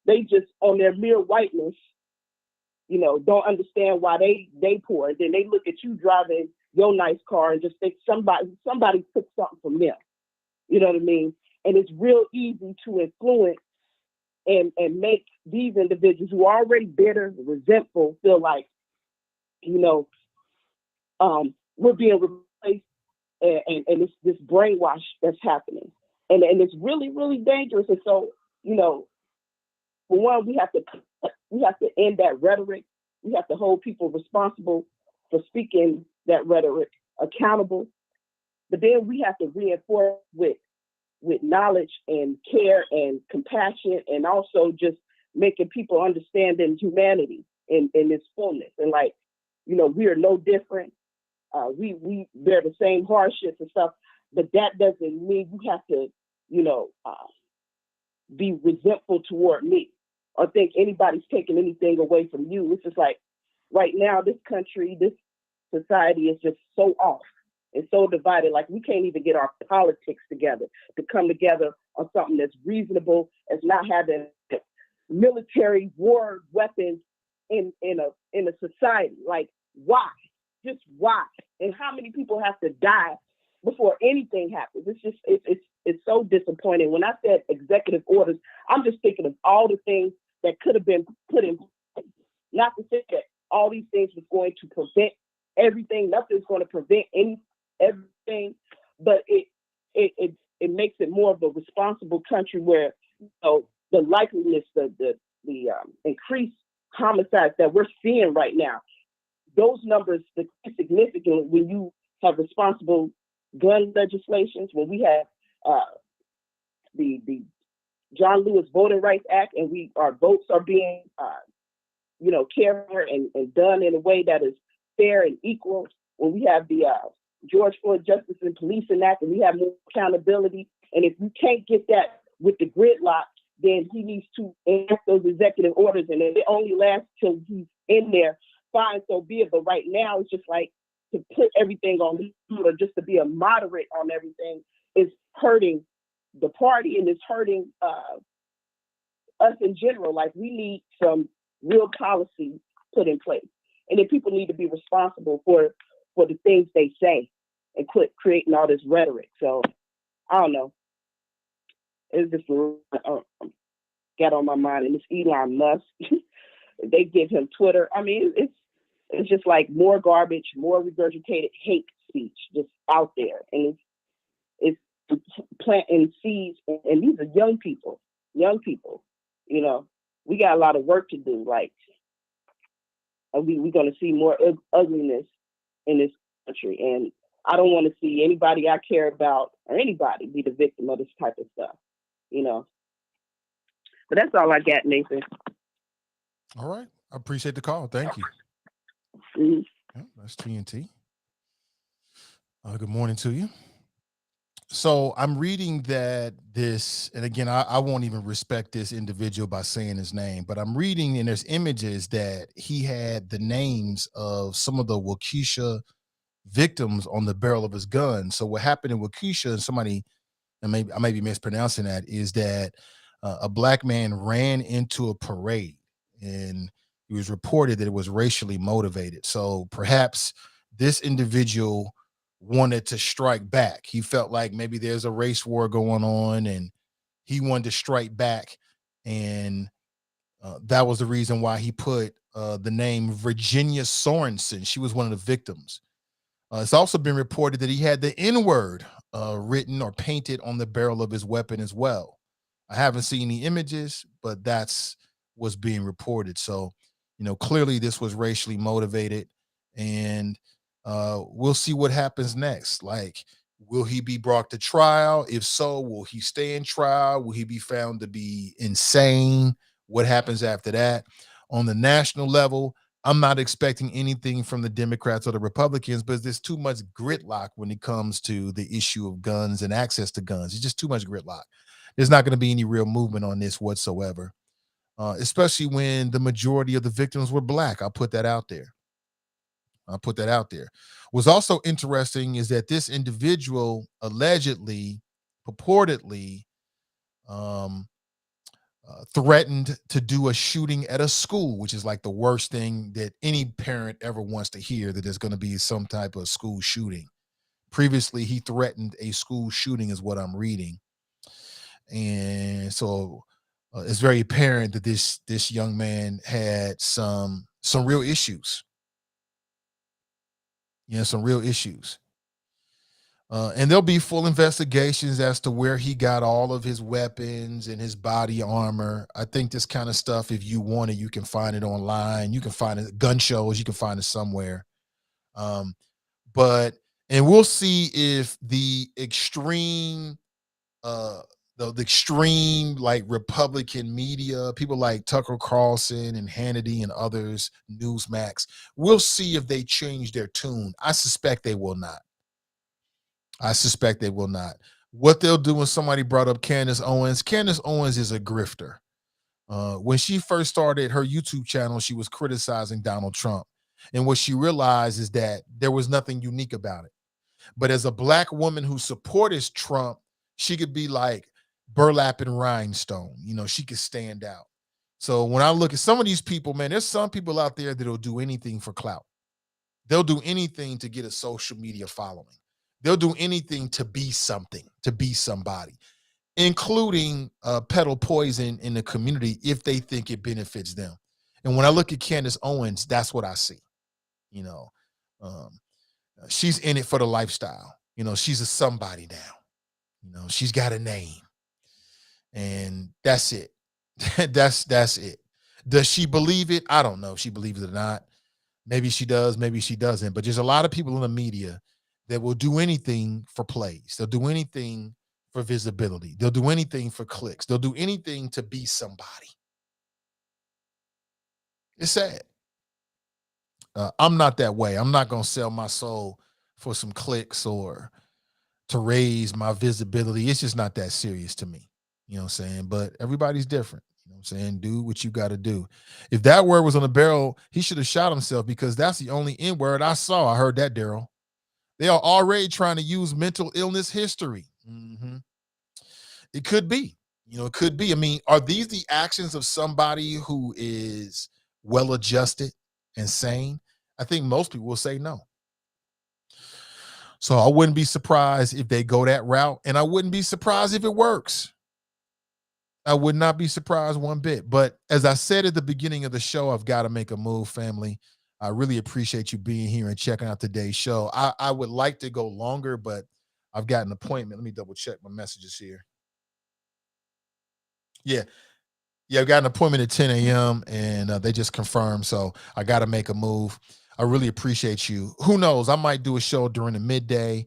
they just on their mere whiteness, don't understand why they poor. And then they look at you driving, your nice car and just think somebody took something from them. You know what I mean? And it's real easy to influence and make these individuals who are already bitter, resentful, feel like, we're being replaced, and it's this brainwash that's happening. And it's really, really dangerous. And so, for one, we have to end that rhetoric. We have to hold people responsible for speaking that rhetoric, accountable. But then we have to reinforce with knowledge and care and compassion, and also just making people understand in humanity in its fullness. And like, we are no different. We bear the same hardships and stuff, but that doesn't mean you have to, be resentful toward me or think anybody's taking anything away from you. It's just like right now, this country, this society is just so off and so divided. Like we can't even get our politics together to come together on something that's reasonable, as not having military war weapons in a society. Like why? Just why? And how many people have to die before anything happens? It's so disappointing. When I said executive orders, I'm just thinking of all the things that could have been put in place. Not to say that all these things was going to prevent everything. Nothing's going to prevent everything, but it makes it more of a responsible country where the likeliness, the increased homicides that we're seeing right now, those numbers decrease significantly when you have responsible gun legislations, when we have the John Lewis Voting Rights Act, and our votes are being cared for and done in a way that is fair and equal. When we have the George Floyd Justice and Policing Act, and we have more accountability. And if you can't get that with the gridlock, then he needs to enact those executive orders, and it only lasts till he's in there. Fine, so be it. But right now, it's just like to put everything on the or just to be a moderate on everything is hurting the party, and it's hurting us in general. Like we need some real policy put in place, and then people need to be responsible for the things they say and quit creating all this rhetoric. So I don't know. It's just got on my mind, and it's Elon Musk. They give him Twitter. I mean, it's just like more garbage, more regurgitated hate speech just out there, and it's planting seeds. And these are young people. We got a lot of work to do. Like, we're going to see more ugliness in this country, and I don't want to see anybody I care about or anybody be the victim of this type of stuff. But that's all I got, Nathan. All right. I appreciate the call. Thank you. Mm-hmm. Yeah, that's TNT. Good morning to you. So I'm reading that this, and again, I won't even respect this individual by saying his name, but I'm reading, and there's images that he had the names of some of the Waukesha victims on the barrel of his gun. So what happened in Waukesha, and somebody, and maybe I may be mispronouncing that, is that a black man ran into a parade, and it was reported that it was racially motivated. So perhaps this individual wanted to strike back. He felt like maybe there's a race war going on, and he wanted to strike back. And that was the reason why he put the name Virginia Sorensen. She was one of the victims. It's also been reported that he had the N-word written or painted on the barrel of his weapon as well. I haven't seen the images, but that's what's being reported. So, clearly this was racially motivated, and we'll see what happens next. Like, will he be brought to trial? If so, will he stay in trial? Will he be found to be insane? What happens after that? On the national level, I'm not expecting anything from the Democrats or the Republicans, but there's too much gridlock when it comes to the issue of guns and access to guns. It's just too much gridlock. There's not going to be any real movement on this whatsoever, especially when the majority of the victims were black. I'll put that out there. What's also interesting is that this individual allegedly, purportedly, threatened to do a shooting at a school, which is like the worst thing that any parent ever wants to hear, that there's going to be some type of school shooting. Previously, he threatened a school shooting, is what I'm reading. And so it's very apparent that this young man had some real issues. Some real issues. And there'll be full investigations as to where he got all of his weapons and his body armor. I think this kind of stuff, if you want it, you can find it online. You can find it at gun shows. You can find it somewhere. And we'll see if the extreme, the extreme like Republican media, people like Tucker Carlson and Hannity and others, Newsmax, we'll see if they change their tune. I suspect they will not. What they'll do when somebody brought up Candace Owens is a grifter. When she first started her YouTube channel, she was criticizing Donald Trump. And what she realized is that there was nothing unique about it. But as a black woman who supported Trump, she could be like burlap and rhinestone. She could stand out. So when I look at some of these people, man, there's some people out there that'll do anything for clout. They'll do anything to get a social media following. They'll do anything to be something, to be somebody, including peddle poison in the community if they think it benefits them. And when I look at Candace Owens, that's what I see. She's in it for the lifestyle. She's a somebody now. She's got a name, and that's it. that's it. Does she believe it? I don't know if she believes it or not. Maybe she does, maybe she doesn't. But there's a lot of people in the media that will do anything for plays. They'll do anything for visibility. They'll do anything for clicks. They'll do anything to be somebody. It's sad. I'm not that way. I'm not going to sell my soul for some clicks or to raise my visibility. It's just not that serious to me. You know what I'm saying? But everybody's different. You know what I'm saying? Do what you got to do. If that word was on the barrel, he should have shot himself, because that's the only N word I saw. I heard that, Daryl. They are already trying to use mental illness history. Mm-hmm. It could be. It could be. I mean, are these the actions of somebody who is well-adjusted and sane? I think most people will say no. So I wouldn't be surprised if they go that route, and I wouldn't be surprised if it works. I would not be surprised one bit. But as I said at the beginning of the show, I've got to make a move, family. I really appreciate you being here and checking out today's show. I would like to go longer, but I've got an appointment. Let me double check my messages here. Yeah, I've got an appointment at 10 a.m. and they just confirmed. So I got to make a move. I really appreciate you. Who knows? I might do a show during the midday.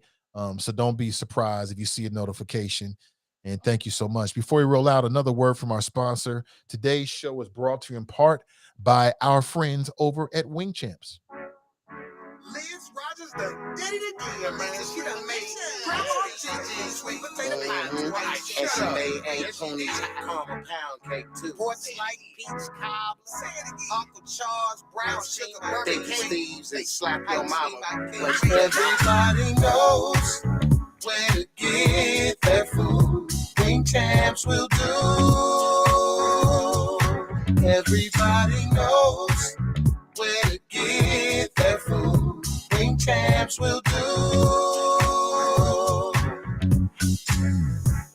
So don't be surprised if you see a notification. And thank you so much. Before we roll out, another word from our sponsor. Today's show is brought to you in part by our friends over at Wing Champs. Liz Rogers done did it again, man. She done made grandma Gigi sweet potato pie twice. And she made Aunt Tony's caramel pound cake too. Pork slice, peach cobbler, Uncle Charles, brown sugar, Big birthday cake. Steve's and slap your mama. Everybody knows where to get their food. Wing Champs will do. Everybody knows where to get their food. Wing Champs will do.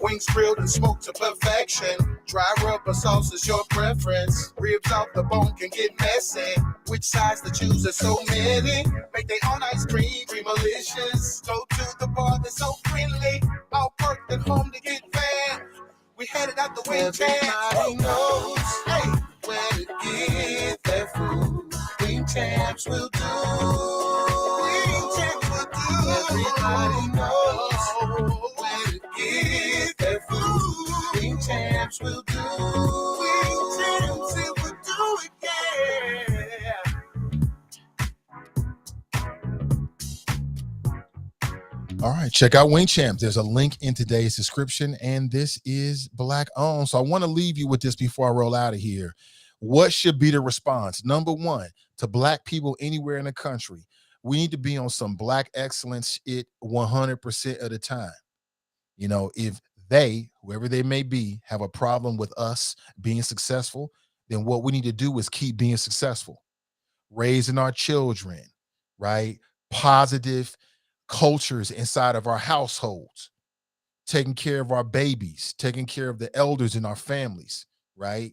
Wings grilled and smoked to perfection. Dry rubber sauce is your preference. Ribs off the bone can get messy. Which size to choose? There's so many. Make their own ice cream, creamalicious. Go to the bar, they're so friendly. All worked at home to get fed. We headed out the Wing Champs. Everybody knows, hey, where to get their food. Wing Champs will do. Wing Champs will do. Everybody knows where to get their food. Wing Champs will do. Wing Champs it will do it, yeah. All right, check out Wing Champs. There's a link in today's description, and this is Black owned. So I want to leave you with this before I roll out of here. What should be the response? Number one, to Black people anywhere in the country, we need to be on some Black excellence it 100% of the time. If they, whoever they may be, have a problem with us being successful, then what we need to do is keep being successful, raising our children, right? Positive cultures inside of our households, taking care of our babies, taking care of the elders in our families, right?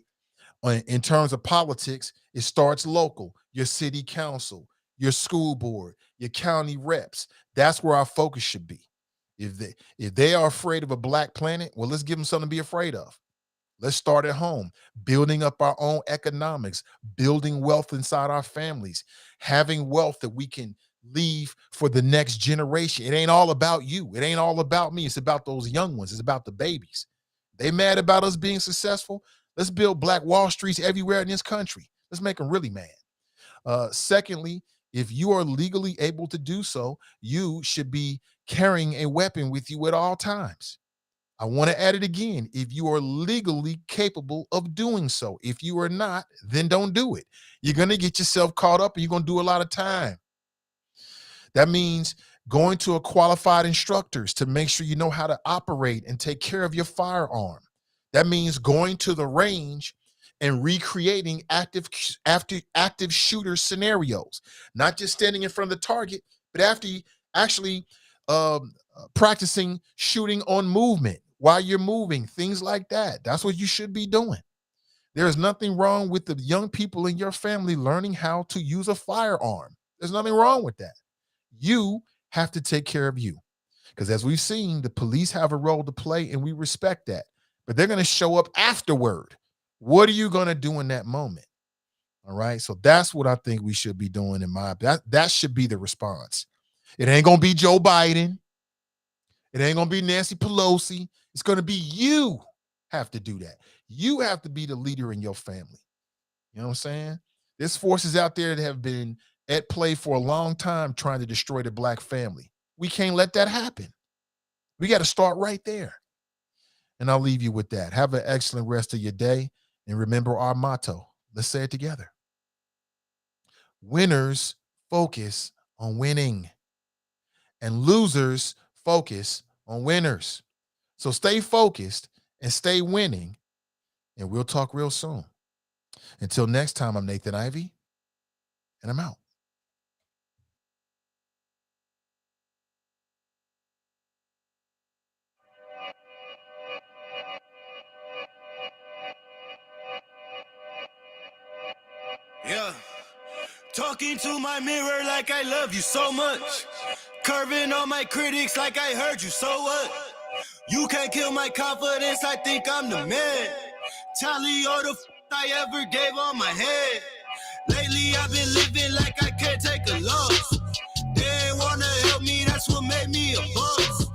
In terms of politics, it starts local, your city council, your school board, your county reps. That's where our focus should be. If they are afraid of a black planet, well, let's give them something to be afraid of. Let's start at home, building up our own economics, building wealth inside our families, having wealth that we can leave for the next generation. It ain't all about you. It ain't all about me. It's about those young ones. It's about the babies. They mad about us being successful. Let's build Black Wall Streets everywhere in this country. Let's make them really mad. Secondly, if you are legally able to do so, you should be carrying a weapon with you at all times. I want to add it again. If you are legally capable of doing so, if you are not, then don't do it. You're going to get yourself caught up and you're going to do a lot of time. That means going to a qualified instructors to make sure you know how to operate and take care of your firearm. That means going to the range and recreating active shooter scenarios, not just standing in front of the target, but after you actually practicing shooting on movement while you're moving, things like that. That's what you should be doing. There is nothing wrong with the young people in your family learning how to use a firearm. There's nothing wrong with that. You have to take care of you, because as we've seen, the police have a role to play and we respect that, but they're going to show up afterward. What are you going to do in that moment? All right. So that's what I think we should be doing that should be the response. It ain't going to be Joe Biden. It ain't going to be Nancy Pelosi. It's going to be you have to do that. You have to be the leader in your family. You know what I'm saying? There's forces out there that have been at play for a long time trying to destroy the black family. We can't let that happen. We got to start right there. And I'll leave you with that. Have an excellent rest of your day. And remember our motto. Let's say it together. Winners focus on winning, and losers focus on winners. So stay focused and stay winning, and we'll talk real soon. Until next time, I'm Nathan Ivey, and I'm out. Yeah. Talking to my mirror like I love you so much. Curving on my critics like I heard you, so what? You can't kill my confidence, I think I'm the man. Tally all the I ever gave on my head. Lately I've been living like I can't take a loss. They ain't wanna help me, that's what made me a boss.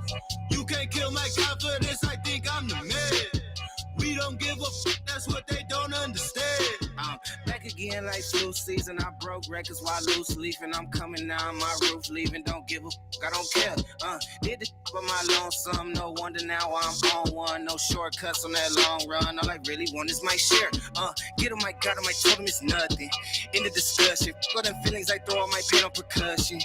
You can't kill my confidence, I think I'm the man. We don't give a that's what they don't understand. Back again like flu season, I broke records while loose leafing. I'm coming down my roof, leaving, don't give a I don't care. Did the for my lonesome, no wonder now I'm on one. No shortcuts on that long run, all I really want is my share. Get on my God, on my told him it's nothing. In the discussion, got them feelings I throw all my pain on percussion.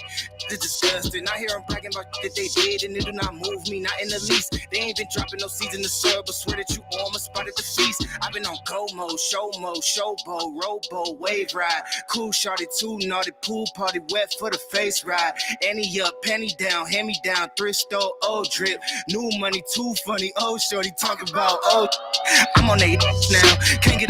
The disgusting, I hear them bragging about that they did, and it do not move me, not in the least. They ain't been dropping no seeds in the soil, but swear that you almost spotted the feast. I've been on go mode, showboat, rowboat, wave ride. Cool shorty, too naughty, pool party, wet for the face ride. Annie up, penny down, hand me down, thrift store, old drip. New money, too funny, old shorty, talk about, I'm on they now, can't get